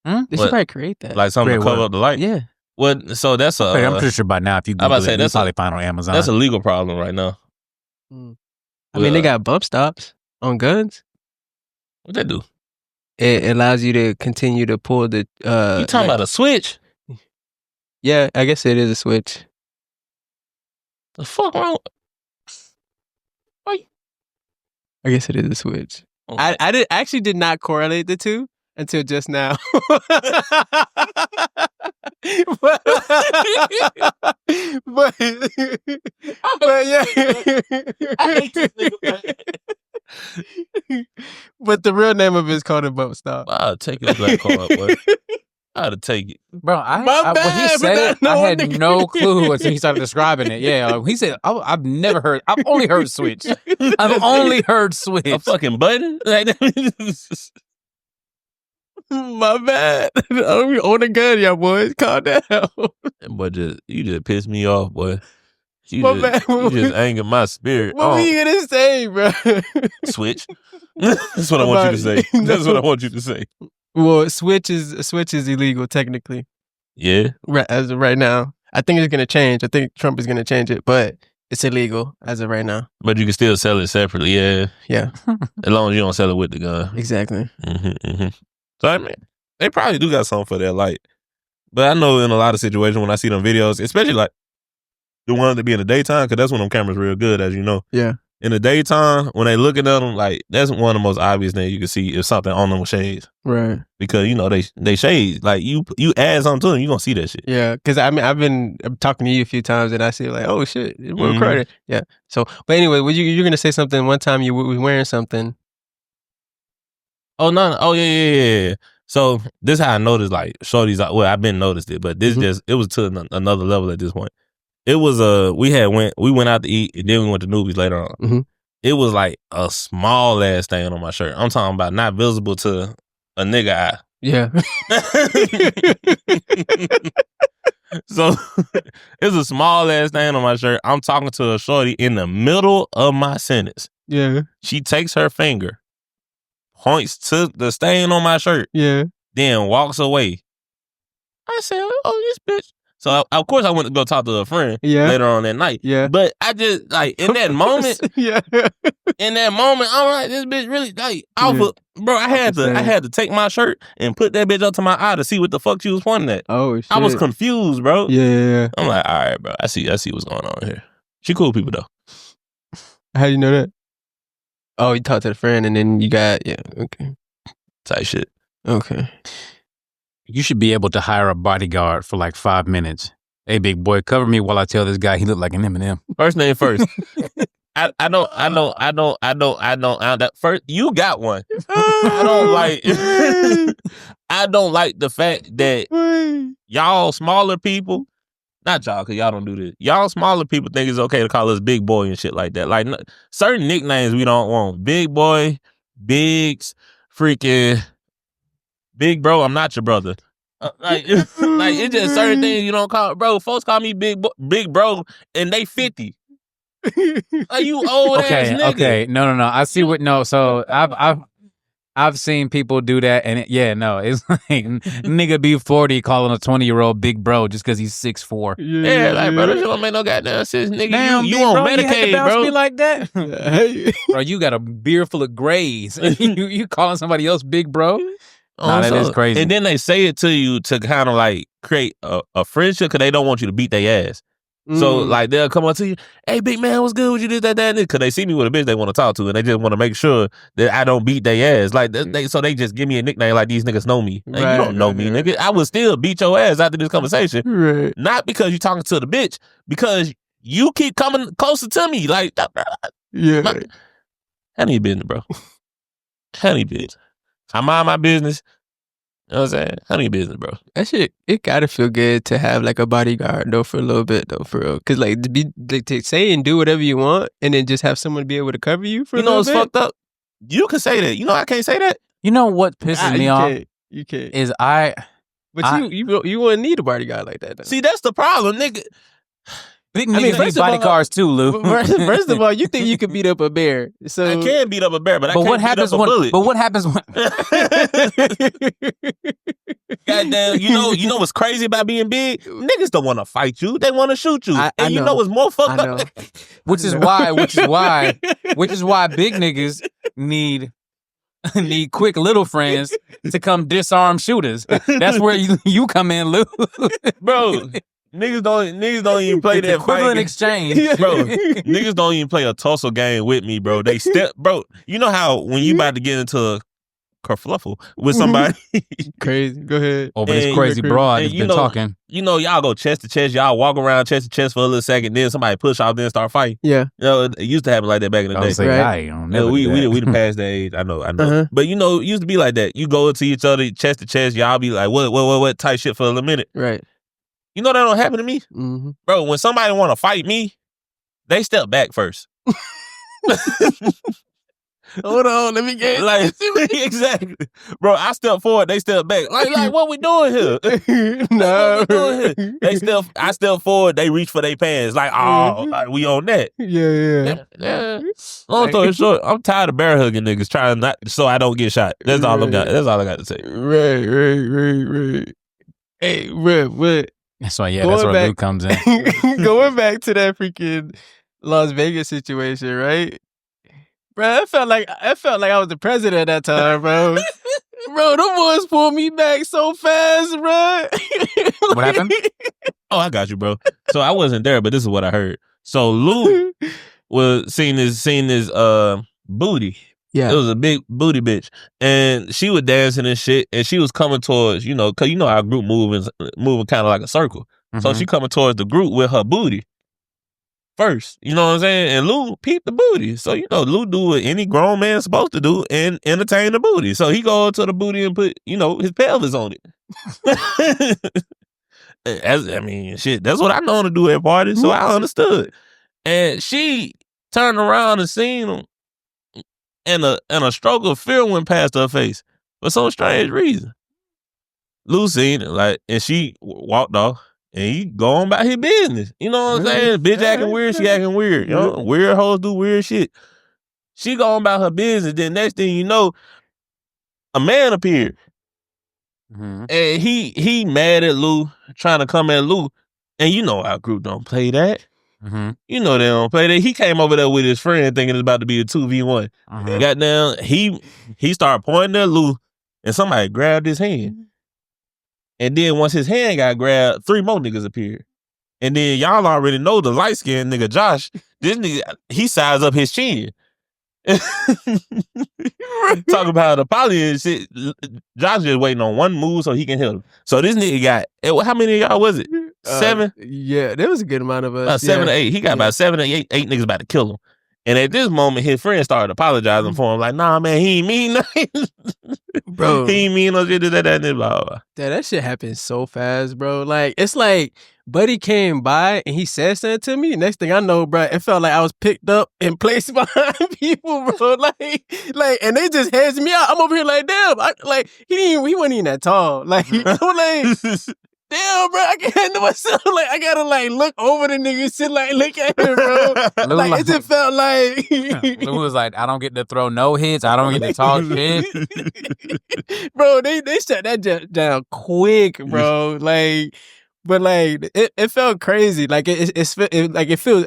that. They should probably create that, like something to cover up the light. Yeah. Well, so that's a. I'm pretty sure by now, if you Google it, you'll probably find on Amazon. That's a legal problem right now. I mean, they got bump stops on guns. What that do? It allows you to continue to pull the. You talking about a switch? Yeah, I guess it is a switch. The fuck wrong? I guess it is a switch. I actually did not correlate the two until just now. but yeah. I hate this nigga. But the real name of it is called a boat stop. I'll take his black card, boy. I'd take it. Bro, when he said it, I had no clue until he started describing it. Yeah, he said, I've never heard, I've only heard switch. I've only heard switch. A fucking button? Like, my bad. I don't be on the gun, y'all boys. Calm down. Boy, you just pissed me off, boy. You bad. just angered my spirit. What were you gonna say, bro? Switch. That's what I want you to say. That's what I want you to say. Well, switch is illegal technically. Yeah. Right, as of right now. I think it's gonna change. I think Trump is gonna change it, but it's illegal as of right now. But you can still sell it separately, yeah. Yeah. As long as you don't sell it with the gun. Exactly. So I mean, they probably do got something for that light. But I know in a lot of situations when I see them videos, especially like the ones that be in the daytime, because that's when them cameras real good, as you know. Yeah. In the daytime, when they looking at them, like that's one of the most obvious things you can see if something on them with shades. Right. Because you know they shades. Like you add something to them, you gonna see that shit. Yeah. Because I mean I'm talking to you a few times and I see like, oh shit, we're recording. Yeah. So, but anyway, you're gonna say something one time you were wearing something. Oh no! Oh yeah. So this how I noticed like shorties. Well, I've been noticed it, but this it was to another level at this point. It was we went out to eat and then we went to Newbies later on. Mm-hmm. It was like a small ass stain on my shirt. I'm talking about not visible to a nigga eye. Yeah. So it's a small ass stain on my shirt. I'm talking to a shorty in the middle of my sentence. Yeah. She takes her finger, points to the stain on my shirt. Yeah. Then walks away. I said, oh, this bitch. So, of course, I went to go talk to a friend later on that night. Yeah. But I just, like, in that moment, I'm like, this bitch really, like, bro, I had to take my shirt and put that bitch up to my eye to see what the fuck she was pointing at. Oh, shit. I was confused, bro. Yeah. I'm like, all right, bro, I see what's going on here. She cool people, though. How do you know that? Oh, you talked to the friend and then you got, okay. Type shit. Okay. You should be able to hire a bodyguard for like 5 minutes. Hey, big boy, cover me while I tell this guy he look like an M&M. First name first. I don't. First, you got one. I don't like the fact that y'all smaller people, not y'all, because y'all don't do this. Y'all smaller people think it's okay to call us big boy and shit like that. Like certain nicknames we don't want. Big boy, Biggs, freaking big bro. I'm not your brother. Like it's just certain things you don't call, bro. Folks call me big bro, and they 50. Like you old ass nigga. Okay, no. I see what So I've seen people do that, and it's like nigga be 40 calling a 20-year-old big bro just because he's 6'4". Yeah, like bro, that shit don't make no goddamn sense, nigga. Damn, you on Medicaid, you bro? Me like that, bro. You got a beer full of grays, and you calling somebody else big bro? Nah, that is crazy. And then they say it to you to kind of like create a friendship because they don't want you to beat their ass. So like they'll come up to you, hey big man, what's good with you? This, that, and this. Because they see me with a bitch they want to talk to, and they just want to make sure that I don't beat their ass. Like so they just give me a nickname like these niggas know me. Like, you don't know me, nigga. I would still beat your ass after this conversation. Right. Not because you talking to the bitch, because you keep coming closer to me. Like, how many business, bro? How many business? I mind my business. You know what I'm saying? How many business, bro? That shit, it gotta feel good to have like a bodyguard though for a little bit though, for real. Cause like to say and do whatever you want and then just have someone be able to cover you for a little bit. You know what's fucked up? You can say that. You know I can't say that. You know what pisses me off? You can't. Is you wouldn't need a bodyguard like that though. See, that's the problem, nigga. Big niggas need bodyguards too, Lou. First of all, you think you could beat up a bear. So I can beat up a bear, but I can't what happens beat up a bullet. But what happens when goddamn, you know what's crazy about being big? Niggas don't want to fight you. They want to shoot you. And you know what's more fucked up? Which is why big niggas need quick little friends to come disarm shooters. That's where you come in, Lou. Bro, Niggas don't even play It's that equivalent fight. exchange. Bro, niggas don't even play a tussle game with me, bro. They bro, you know how when you about to get into a kerfluffle with somebody. Crazy. Go ahead. Over this crazy broad that's been talking. You know, y'all go chest to chest, y'all walk around chest to chest for a little second, then somebody push off, then start fighting. Yeah. You know, it used to happen like that back in the day. Say, Right. We done passed that age. I know. Uh-huh. But you know, it used to be like that. You go to each other chest to chest, y'all be like, what type shit for a little minute. Right. You know that don't happen to me? Mm-hmm. Bro, when somebody want to fight me, they step back first. Hold on, let me get like exactly, bro. I step forward, they step back. Like what we doing here? No, I step forward, they reach for their pants. Like, oh, like, we on that. Yeah. Long story short, I'm tired of bear hugging niggas trying not so I don't get shot. That's all I got. That's all I got to say. Right. Hey, what? That's why, that's where Luke comes in. Going back to that freaking Las Vegas situation, right? Bro, I felt like I was the president at that time, bro. Bro, them boys pulled me back so fast, bro. What happened? Oh, I got you, bro. So I wasn't there, but this is what I heard. So Lou was seeing this booty. Yeah. It was a big booty bitch. And she was dancing and shit. And she was coming towards, you know, because you know our group moving kind of like a circle. Mm-hmm. So she coming towards the group with her booty first. You know what I'm saying? And Lou peeped the booty. So, you know, Lou do what any grown man's supposed to do and entertain the booty. So he go to the booty and put, you know, his pelvis on it. That's what I know to do at parties. So I understood. And she turned around and seen him. And a stroke of fear went past her face for some strange reason. Lou seen it, like, and she walked off, and he going about his business. You know what I'm saying? Bitch acting weird, she acting weird. You know, weird hoes do weird shit. She going about her business. Then next thing you know, a man appeared, and he mad at Lou, trying to come at Lou, and you know our group don't play that. Mm-hmm. You know they don't play that. He came over there with his friend thinking it's about to be a 2v1. Mm-hmm. Goddamn, he started pointing at Lou and somebody grabbed his hand. And then once his hand got grabbed, 3 more niggas appeared. And then y'all already know the light-skinned nigga Josh, this nigga, he sized up his chin. Talk about the poly and shit. Josh just waiting on one move so he can hit him. So this nigga got, how many of y'all was it? 7? Yeah, there was a good amount of us. About 7 or 8. He got about 7 or 8 niggas about to kill him. And at this moment, his friend started apologizing for him. Like, nah, man, he ain't mean nothing. Bro. He ain't mean no shit, that, and blah, blah. That shit happened so fast, bro. Like, it's like, Buddy came by and he said something to me. Next thing I know, bro, it felt like I was picked up and placed behind people, bro. Like, and they just heads me out. I'm over here like, damn. He wasn't even that tall. Like, I'm like, damn, bro, I can't handle myself. Like, I gotta look over the nigga, sit look at him, bro. It just felt like Lou was like, I don't get to throw no hits. I don't get to talk shit. Bro, they shut that down quick, bro. But it felt crazy. Like it feels.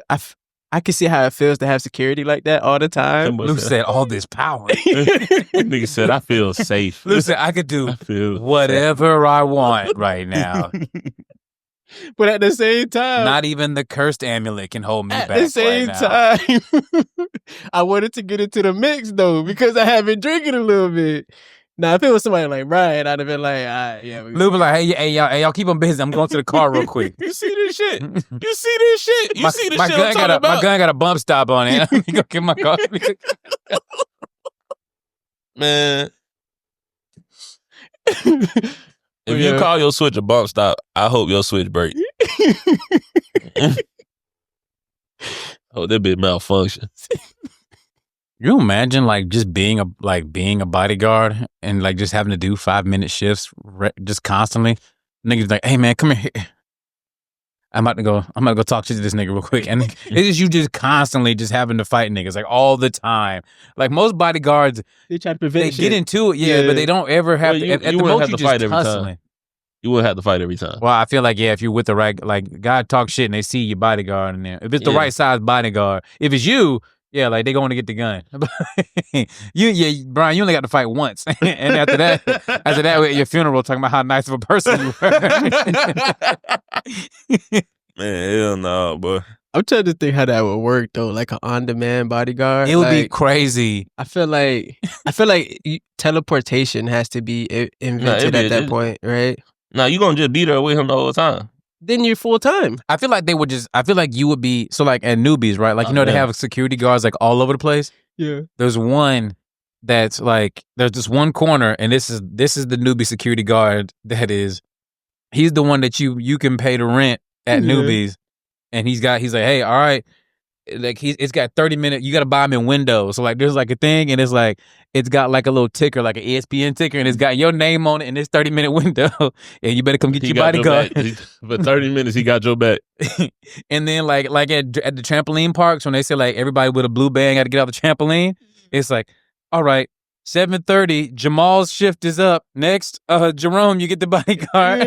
I can see how it feels to have security like that all the time. Lou said, all this power. Nigga said, I feel safe. Lou said, I could do whatever I want right now. But at the same time, not even the cursed amulet can hold me back. At the same time, I wanted to get into the mix though because I have been drinking a little bit. Now, if it was somebody like Bryan, I'd have been like, yeah. Lou was like, hey, y'all keep them busy. I'm going to the car real quick. You see this shit? You see this shit my I'm gun talking about? My gun got a bump stop on it. Let me go get my car. Man. If you call your switch a bump stop, I hope your switch break. Oh, that bitch malfunction. You imagine just being a bodyguard and just having to do 5-minute shifts just constantly. Niggas like, hey man, come here. I'm about to go talk shit to this nigga real quick. And it's just you just constantly just having to fight niggas all the time. Like most bodyguards, they try to prevent get into it, but they don't ever have to. At the most, you just hustling. You wouldn't have to fight every time. Well, I feel like if you're with the right, God talk shit and they see your bodyguard in there. If it's the right size bodyguard, if it's you. Yeah, like they going to get the gun. Bryan, you only got to fight once, and after that, at your funeral, talking about how nice of a person you were. Man, hell no, boy. I'm trying to think how that would work though, like an on-demand bodyguard. It would be crazy. I feel like teleportation has to be invented at that point, right? No, you gonna just be there with him the whole time. Then you're full time. I feel like they would just. I feel like you would be so like at newbies, right? Like they have security guards like all over the place. Yeah. There's one that's like there's this one corner, and this is the newbie security guard. He's the one that you can pay to rent at newbies. And he's like, hey, all right, like it's got 30 minutes. You got to buy him in windows. So like, there's like a thing, and it's got like a little ticker, like an ESPN ticker, and it's got your name on it in this 30-minute window. And you better come get your bodyguard. For 30 minutes, he got your back. And then like at the trampoline parks, when they say like everybody with a blue band got to get off the trampoline, it's like, all right, 7:30, Jamal's shift is up. Next, Jerome, you get the bodyguard.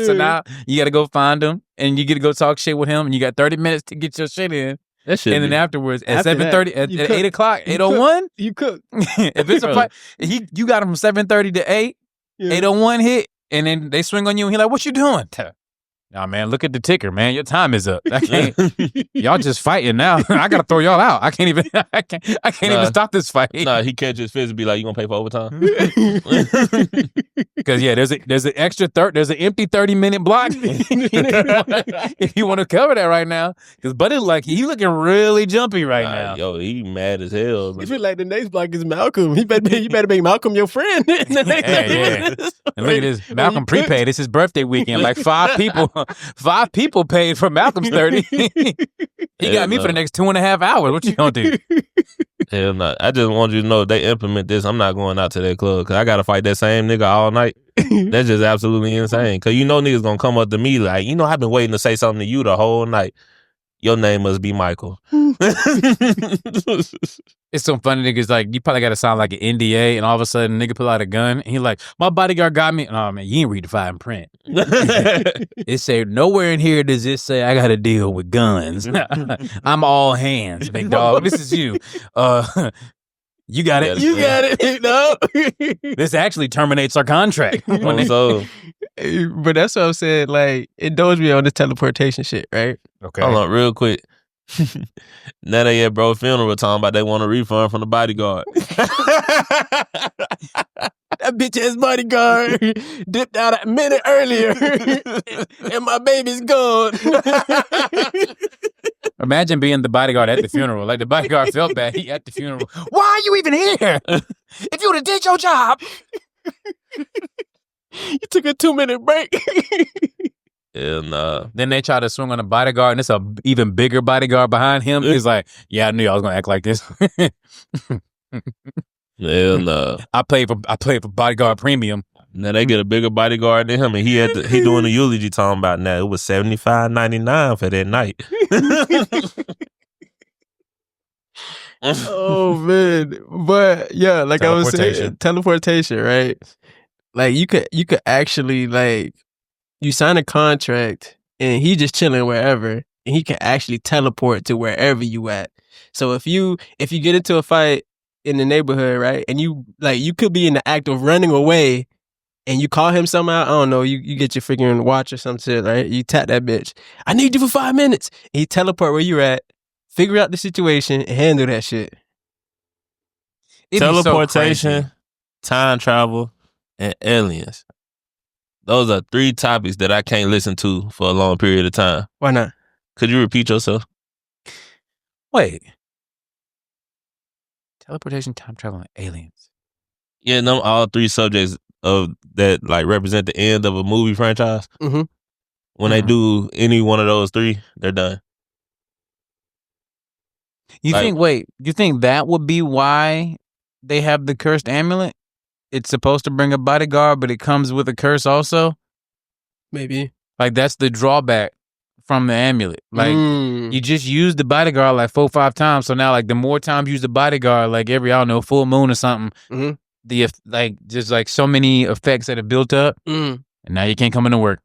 So now you got to go find him, and you get to go talk shit with him, and you got 30 minutes to get your shit in. And then afterwards, at 7:30, at 8 o'clock, 8:01, you cook. If it's a fight, you got him from 7:30 to 8, 8:01 hit, and then they swing on you, and he's like, what you doing? Nah, man, look at the ticker, man. Your time is up. I can't. Y'all just fighting now. I gotta throw y'all out. I can't even. I can't even stop this fight. Nah, he can't just physically be like, you gonna pay for overtime? Because there's an extra there's an empty 30-minute block if you want to cover that right now. Because Buddy he looking really jumpy right now. Yo, he mad as hell. You feel like the next block is Malcolm. You better make Malcolm your friend. And look at this, Malcolm prepaid. It's his birthday weekend. Like 5 people. 5 people paid for Malcolm's 30. He got me for the next 2.5 hours. What you gonna do? Hell no. I just want you to know they implement this. I'm not going out to that club because I got to fight that same nigga all night. That's just absolutely insane. Because niggas going to come up to me like, I've been waiting to say something to you the whole night. Your name must be Michael. It's some funny niggas like, you probably got to sign like an NDA, and all of a sudden nigga pull out a gun, and he like, my bodyguard got me. Oh man, you ain't read the fine print. It say, nowhere in here does it say I got to deal with guns. I'm all hands, big dog. This is you. You got it. You got it. No. This actually terminates our contract. But that's what I'm saying. Like, indulge me on the teleportation shit, right? Okay. Hold on, real quick. Now they at bro funeral talking about they want a refund from the bodyguard. That bitch ass bodyguard dipped out a minute earlier, and my baby's gone. Imagine being the bodyguard at the funeral. Like the bodyguard felt bad. He at the funeral. Why are you even here? If you would have did your job. You took a 2-minute break. Hell nah. Then they try to swing on a bodyguard, and it's a even bigger bodyguard behind him. He's like, yeah, I knew I was gonna act like this. Hell nah. I played for bodyguard premium. Now they get a bigger bodyguard than him, and he doing the eulogy talking about now it was $75.99 for that night. Oh man, but yeah, like I was saying, teleportation, right? Like you could actually like you sign a contract, and he just chilling wherever, and he can actually teleport to wherever you at. So if you get into a fight in the neighborhood, right, and you could be in the act of running away. And you call him somehow, I don't know, you get your freaking watch or some shit, right? You tap that bitch. I need you for 5 minutes. And he teleport where you're at, figure out the situation, and handle that shit. Teleportation, so time travel, and aliens. Those are 3 topics that I can't listen to for a long period of time. Why not? Could you repeat yourself? Wait. Teleportation, time travel, and aliens. Yeah, no, all 3 subjects of that like represent the end of a movie franchise. Mm-hmm. When they do any one of those 3, they're done. You think that would be why they have the cursed amulet? It's supposed to bring a bodyguard, but it comes with a curse also? Maybe. Like that's the drawback from the amulet. Like you just use the bodyguard like 4 or 5 times. So now like the more times you use the bodyguard, like every, I don't know, full moon or something, just like so many effects that are built up, and now you can't come into work.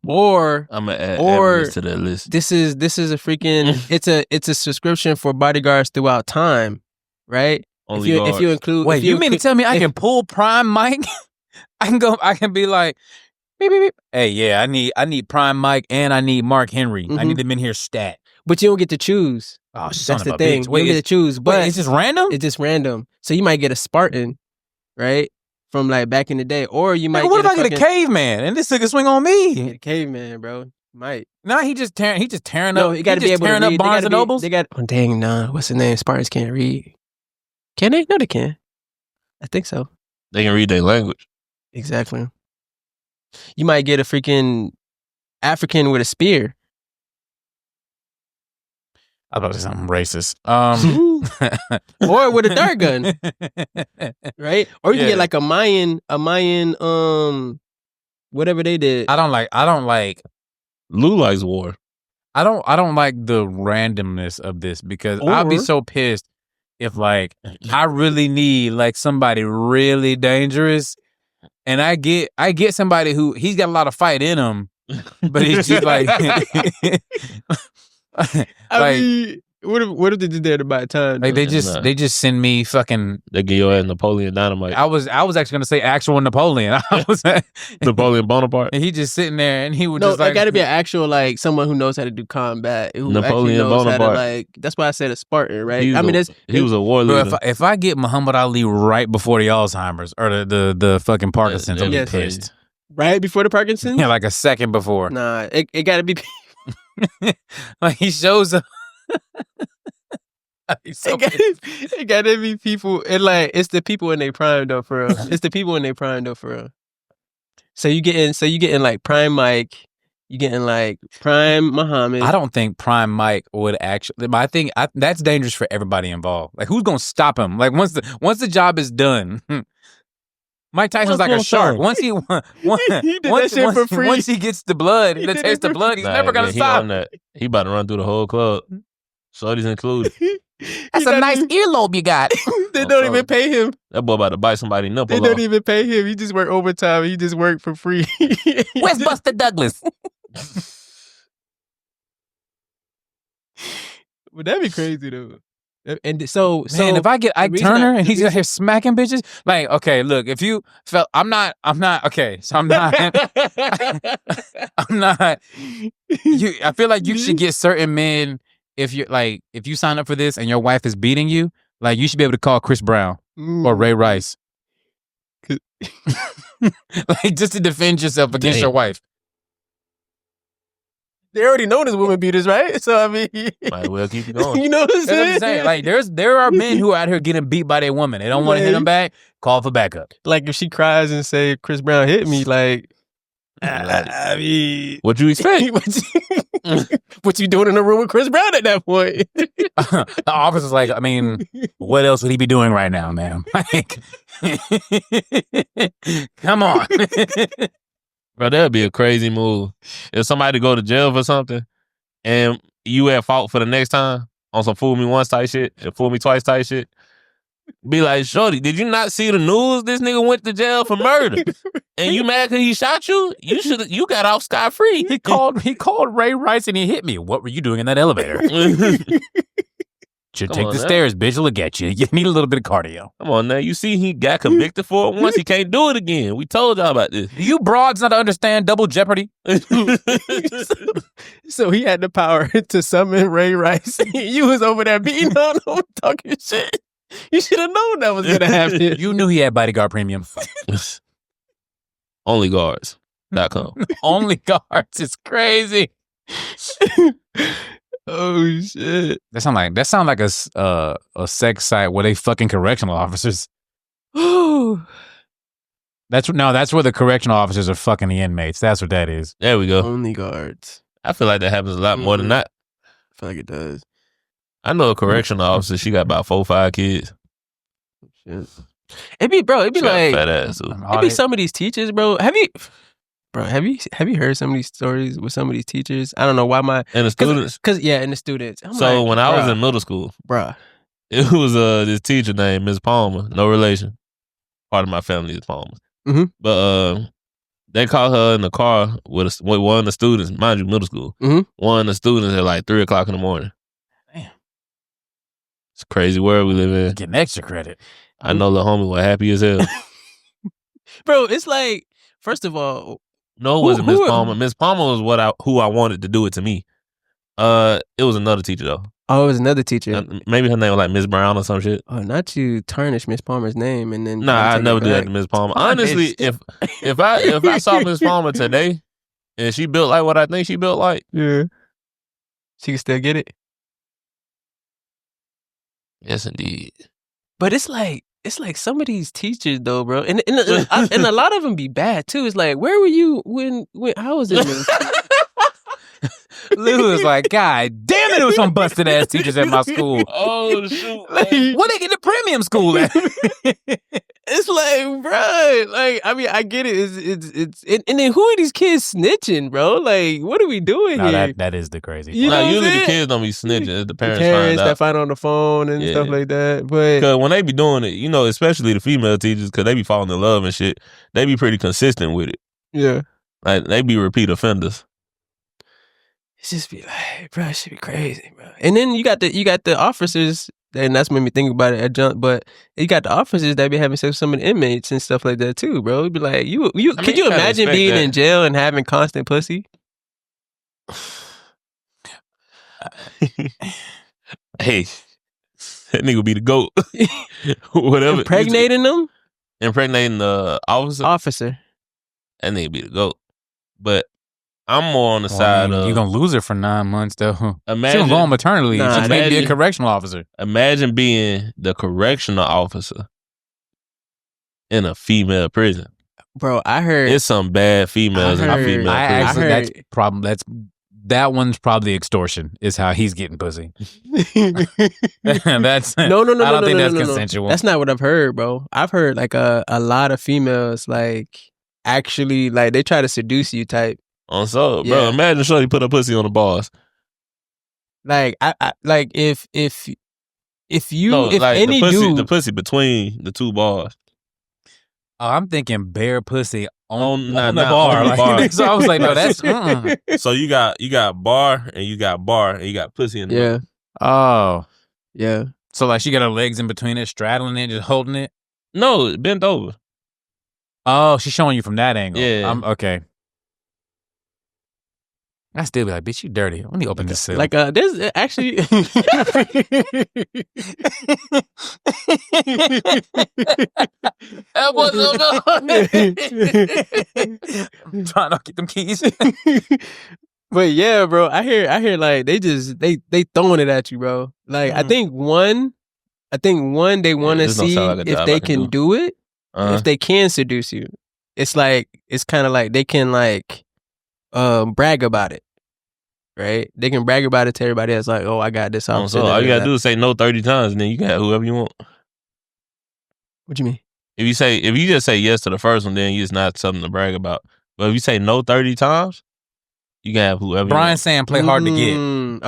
Or I'm gonna add Everest to that list. This is a freaking it's a subscription for bodyguards throughout time, right? Only if you include, wait, you mean to tell me I can pull Prime Mike? I can be like, beep, beep, beep. Hey, yeah, I need Prime Mike and I need Mark Henry. I need them in here stat. But you don't get to choose. Oh, that's the thing. Wait, you don't get to choose. But it's just random? It's just random. So you might get a Spartan, right? From like back in the day. Or you might what if I get a caveman and this nigga swing on me? Get a caveman, bro. Might. Nah, he just tearing no, up. He gotta be able to read. Up Barnes and Nobles? They got dang, nah. What's his name? Spartans can't read. Can they? No, they can. I think so. They can read their language. Exactly. You might get a freaking African with a spear. I thought it was something racist. Or with a dart gun. Right? Or you can get like a Mayan, whatever they did. I don't like Lou likes war. I don't like the randomness of this because I'll be so pissed if like I really need like somebody really dangerous and I get somebody who he's got a lot of fight in him, but he's just like I mean, what if they did that about time? Like they just send me fucking. They give you a Napoleon Dynamite. I was actually gonna say actual Napoleon. I was Napoleon Bonaparte. And he just sitting there and he would just like. It got to be an actual like someone who knows how to do combat. Who Napoleon knows Bonaparte. how to, like that's why I said a Spartan, right? He was a war leader. If I get Muhammad Ali right before the Alzheimer's or the fucking Parkinson's, I'll be pissed. Right before the Parkinson's? Yeah, like a second before. Nah, it got to be. Like he shows up. It gotta be people, and like it's the people in their prime though, for real. It's the people in their prime though, for real. So you getting like Prime Mike, you getting like Prime Muhammad. I don't think Prime Mike would actually, but I think that's dangerous for everybody involved. Like who's gonna stop him? Like once the job is done. Mike Tyson's like a shark. Once he did that shit for free. Once he gets the blood, the taste of blood, he's never gonna stop. He about to run through the whole club. Shorty's included. That's a nice earlobe you got. They don't even pay him. That boy about to bite somebody's nipple. They don't even pay him. He just work overtime. He just work for free. Where's Buster Douglas? Well, that'd be crazy though. And so man, if I get Ike Turner and he's out here smacking bitches, like, okay, look, if you felt, I'm not, okay, so I'm not, I feel like you should get certain men, if you sign up for this and your wife is beating you, like, you should be able to call Chris Brown or Ray Rice. Like, just to defend yourself against your wife. They already known as women beaters, right? So I mean, might well keep it going. You know what I'm saying? Like there are men who are out here getting beat by their woman. They don't want to hit them back. Call for backup. Like if she cries and say Chris Brown hit me, like I mean, what you expect? What you doing in the room with Chris Brown at that point? The officer's like, I mean, what else would he be doing right now, ma'am? Like, come on. Bro, that'd be a crazy move. If somebody go to jail for something and you at fault for the next time on some fool me once type shit and fool me twice type shit, be like, shorty, did you not see the news? This nigga went to jail for murder. And you mad because he shot you? You got off scot-free. He called Ray Rice and he hit me. What were you doing in that elevator? Should take the stairs, bitch. Look at you. You need a little bit of cardio. Come on now. You see he got convicted for it once. He can't do it again. We told y'all about this. You broads not understand double jeopardy. So he had the power to summon Ray Rice. You was over there beating on him, talking shit. You should have known that was going to happen. You knew he had bodyguard premium. Onlyguards.com. Only guards. It's crazy. Oh shit! That sound like a sex site where they fucking correctional officers. That's where the correctional officers are fucking the inmates. That's what that is. There we go. Only guards. I feel like that happens a lot more than that. I feel like it does. I know a correctional officer. She got about 4 or 5 kids. Shit. It'd be like fat ass. It'd be some of these teachers, bro. Have you heard some of these stories with some of these teachers? I don't know why and the students. And the students. So when I was in middle school, it was this teacher named Ms. Palmer. No relation. Part of my family is Palmer. Mm-hmm. But They caught her in the car with one of the students, mind you, middle school. Mm-hmm. One of the students at like 3:00 in the morning. Damn. It's a crazy world we live in. Getting extra credit. I know the homie was happy as hell. Bro, it's like, first of all, no, it wasn't Miss Palmer. Miss Palmer was who I wanted to do it to me. It was another teacher though. Oh, it was another teacher. Maybe her name was like Miss Brown or some shit. Oh, not you tarnish Miss Palmer's name and then. Nah, I never do that to Miss Palmer. Honestly, if I saw Miss Palmer today and she built like what I think she built like, yeah, she can still get it. Yes, indeed. But it's like some of these teachers though, bro, and a lot of them be bad too. It's like, where were you when I was in this? Lou was like, God damn it, it was some busted ass teachers at my school. Oh shoot! Like, what they get the premium school at? It's like, bro, like, I mean, I get it. It's and then who are these kids snitching, bro? Like, what are we doing here? That is the crazy part. You know usually the kids don't be snitching. It's the parents find out. that find on the phone and stuff like that. But because when they be doing it, you know, especially the female teachers, because they be falling in love and shit, they be pretty consistent with it. Yeah, like they be repeat offenders. It's just be like, bro, it should be crazy, bro. And then you got the officers, and that's made me think about it adjunct. But you got the officers that be having sex with some of the inmates and stuff like that too, bro. It'd be like, could you imagine being in jail and having constant pussy? Hey, that nigga be the GOAT. Whatever. Impregnating them? Impregnating the officer? That nigga be the GOAT. But I'm more on the side of... You're going to lose her for 9 months, though. Imagine, she's going to go on maternity leave. She's going to be a correctional officer. Imagine being the correctional officer in a female prison. Bro, I heard... It's some bad females in a female prison. That one's probably extortion, is how he's getting pussy. That's no. I don't think that's consensual. That's not what I've heard, bro. I've heard like a lot of females like actually like they try to seduce you type. Bro, imagine shorty put her pussy on the bars. Like I like if any the pussy between the two bars. Oh, I'm thinking bare pussy on the bar. Like, so I was like, no, that's So you got bar and you got pussy in there. Yeah. Oh. Yeah. So like she got her legs in between it, straddling it, just holding it? No, bent over. Oh, she's showing you from that angle. Yeah. Okay. I still be like, bitch, you dirty. Let me open this cell. Like, there's actually... I'm trying to get them keys. But yeah, bro, I hear like they throwing it at you, bro. Like I think one they want to see if they can do it, if they can seduce you. It's like it's kind of like they can like brag about it. Right? They can brag about it to everybody else, like, oh, I got this. So all you gotta do is say no 30 times, and then you can have whoever you want. What you mean? If you just say yes to the first one, then it's not something to brag about. But if you say no 30 times, you can have whoever. Bryan saying play hard to get.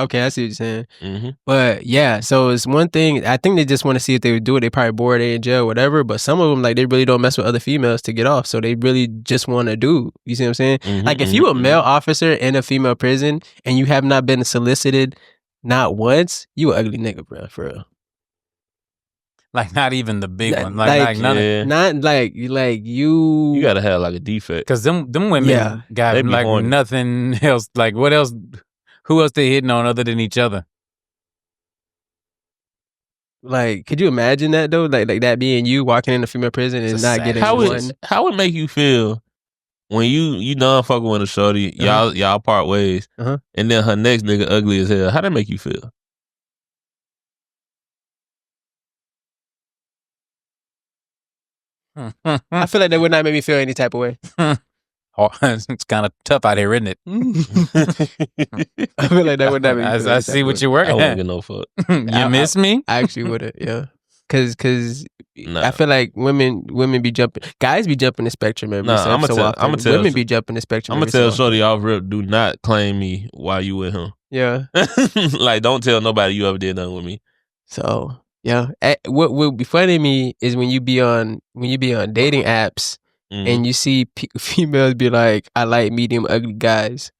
Okay, I see what you're saying. Mm-hmm. But yeah, so it's one thing. I think they just want to see if they would do it. They probably bored, they in jail, whatever. But some of them, like, they really don't mess with other females to get off. So they really just want to do. You see what I'm saying? Mm-hmm, like, if you a male officer in a female prison and you have not been solicited not once, you an ugly nigga, bro, for real. Like not even the big one. Like none not like you. You gotta have like a defect. Because them women got like horny. Nothing else. Like what else? Who else they hitting on other than each other? Like, could you imagine that though? Like that being you walking in a female prison and not getting one. How would make you feel when you done fucking with a shorty, y'all part ways, and then her next nigga ugly as hell? How that make you feel? I feel like that would not make me feel any type of way. It's kind of tough out here, isn't it? I feel like that would not make me feel I see what you're working at. I wouldn't get no fuck. You miss me? I actually wouldn't, yeah. Cause I feel like women be jumping, guys be jumping the spectrum every so often. Women be jumping the spectrum. I'm gonna tell shorty off rip, do not claim me while you with him. Yeah. Like, don't tell nobody you ever did nothing with me. So yeah, what would be funny to me is when you be on dating apps and you see females be like, I like medium ugly guys.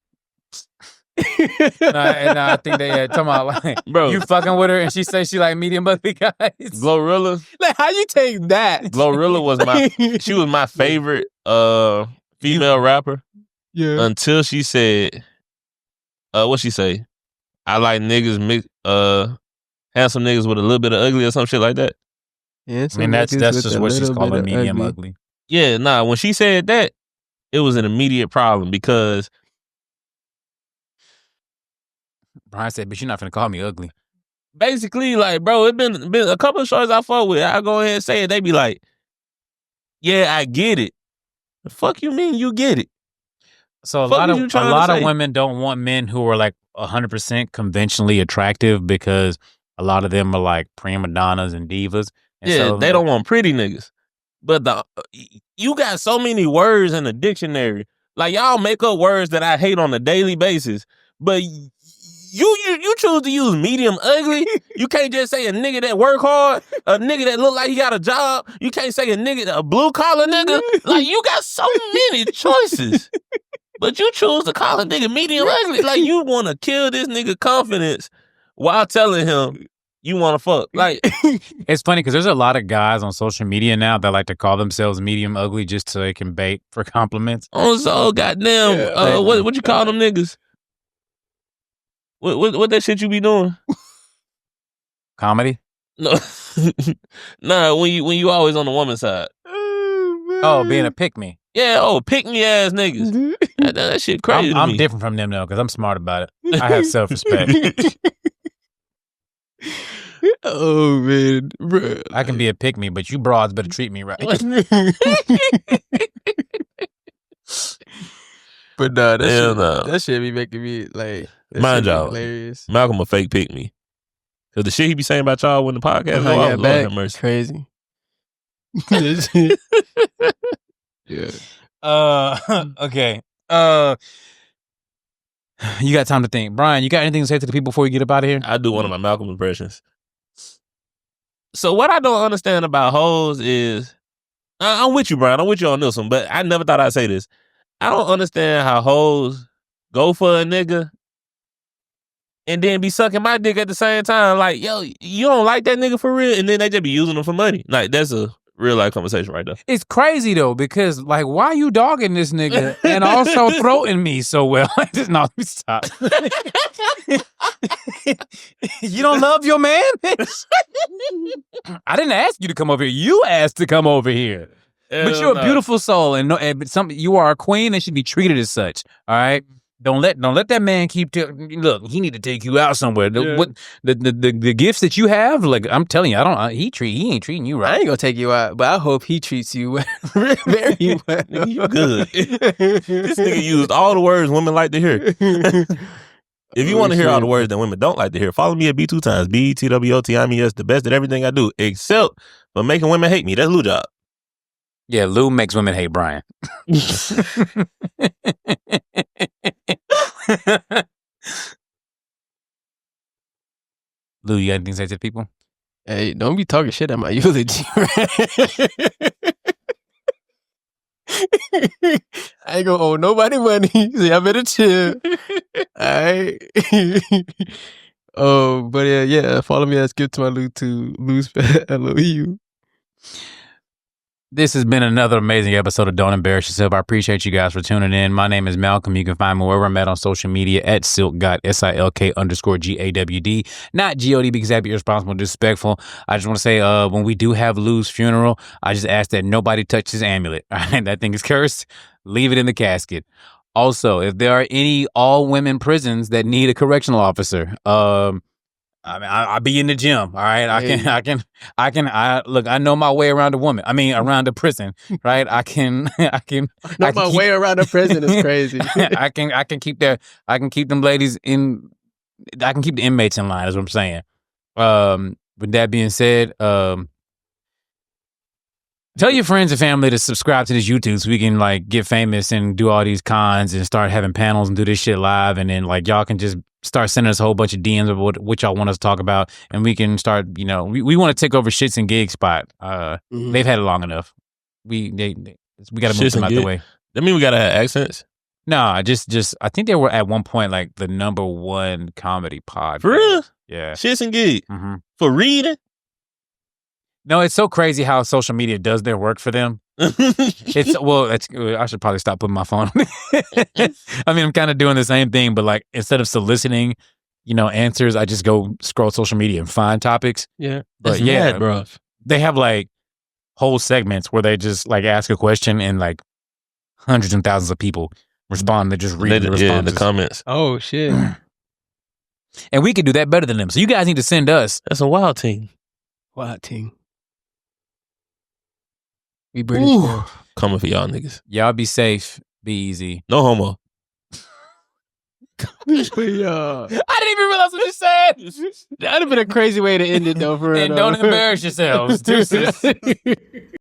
I think they talking about like, bro, you fucking with her and she says she like medium ugly guys. Glorilla. Like, how you take that? Glorilla was she was my favorite female rapper. Yeah. Until she said, what she say? I like niggas handsome niggas with a little bit of ugly or some shit like that. Yeah, I mean that's just what she's calling medium ugly. Yeah, nah. When she said that, it was an immediate problem because Bryan said, "But you're not gonna call me ugly." Basically, like, bro, it been a couple of shows I fuck with. I go ahead and say it. They be like, "Yeah, I get it." The fuck you mean you get it? So a lot of women don't want men who are like 100% conventionally attractive because a lot of them are like prima donnas and divas. And so they don't want pretty niggas. But you got so many words in the dictionary. Like, y'all make up words that I hate on a daily basis. But you choose to use medium ugly. You can't just say a nigga that work hard, a nigga that look like he got a job. You can't say a blue collar nigga. Like, you got so many choices. But you choose to call a nigga medium ugly. Like, you want to kill this nigga confidence while telling him you want to fuck. Like, it's funny because there's a lot of guys on social media now that like to call themselves medium ugly just so they can bait for compliments. Oh, so goddamn. What you call them niggas? What that shit you be doing? Comedy? No. Nah, when you always on the woman's side. Oh, being a pick-me. Yeah, pick-me ass niggas. That shit crazy. I'm different from them though, because I'm smart about it. I have self-respect. Oh man, bro. I can be a pick-me, but you broads better treat me right. But nah, that shit be making me like. Mind y'all, Malcolm a fake pick-me. Cause the shit he be saying about y'all when the podcast, Lord have mercy. Crazy. Yeah. Okay. You got time to think. Bryan, you got anything to say to the people before you get up out of here? I do one of my Malcolm impressions. So what I don't understand about hoes is, I'm with you, Bryan. I'm with you on this one, but I never thought I'd say this. I don't understand how hoes go for a nigga and then be sucking my dick at the same time. Like, yo, you don't like that nigga for real? And then they just be using them for money. Like, that's a real life conversation right there. It's crazy though, because like, why are you dogging this nigga and also throating me so well? No, stop. You don't love your man? I didn't ask you to come over here. You asked to come over here. But you're a beautiful soul, and you are a queen and should be treated as such. All right. Don't let that man keep look. He need to take you out somewhere. The gifts that you have, like I'm telling you, he ain't treating you right. I ain't gonna take you out, but I hope he treats you very well. You good. This nigga used all the words women like to hear. If you want to hear all the words that women don't like to hear, follow me at B2 BETWOTIMES, the best at everything I do, except for making women hate me. That's Lou job. Yeah, Lou makes women hate Bryan. Lou, you got anything to say to the people? Hey, don't be talking shit at my eulogy. I ain't gonna owe nobody money, so y'all better chill. Alright. But yeah, follow me at Skip to my Lou to lose LOU. This has been another amazing episode of Don't Embarrass Yourself. I appreciate you guys for tuning in. My name is Malcolm. You can find me wherever I'm at on social media at SilkGod, SILK_GAWD. Not GOD because that'd be irresponsible and disrespectful. I just want to say when we do have Lou's funeral, I just ask that nobody touch his amulet. All right? That thing is cursed. Leave it in the casket. Also, if there are any all-women prisons that need a correctional officer, I'll be in the gym. All right. I know my way around a woman. Around a prison, right? I can my way around a prison is crazy. I can keep them ladies in, I can keep the inmates in line, is what I'm saying. With that being said, tell your friends and family to subscribe to this YouTube so we can like get famous and do all these cons and start having panels and do this shit live. And then like y'all can just start sending us a whole bunch of DMs of what y'all want us to talk about. And we can start, we want to take over Shits and Gig Spot. They've had it long enough. They We got to move them out the way. That mean we got to have accents? No, just I think they were at one point like the #1 comedy podcast. For real? Yeah. Shits and gigs. Mm-hmm. For reading? No, it's so crazy how social media does their work for them. I should probably stop putting my phone on. I mean, I'm kind of doing the same thing, but like instead of soliciting, answers, I just go scroll social media and find topics. Yeah. But mad, bro. They have like whole segments where they just like ask a question and like hundreds and thousands of people respond. They just read the responses. Yeah, the comments. Oh, shit. And we could do that better than them. So you guys need to send us. That's a wild team. Wild team. We British. Coming for y'all niggas. Y'all be safe. Be easy. No homo. I didn't even realize what you said. That'd have been a crazy way to end it, though. And don't embarrass yourselves. Deuces.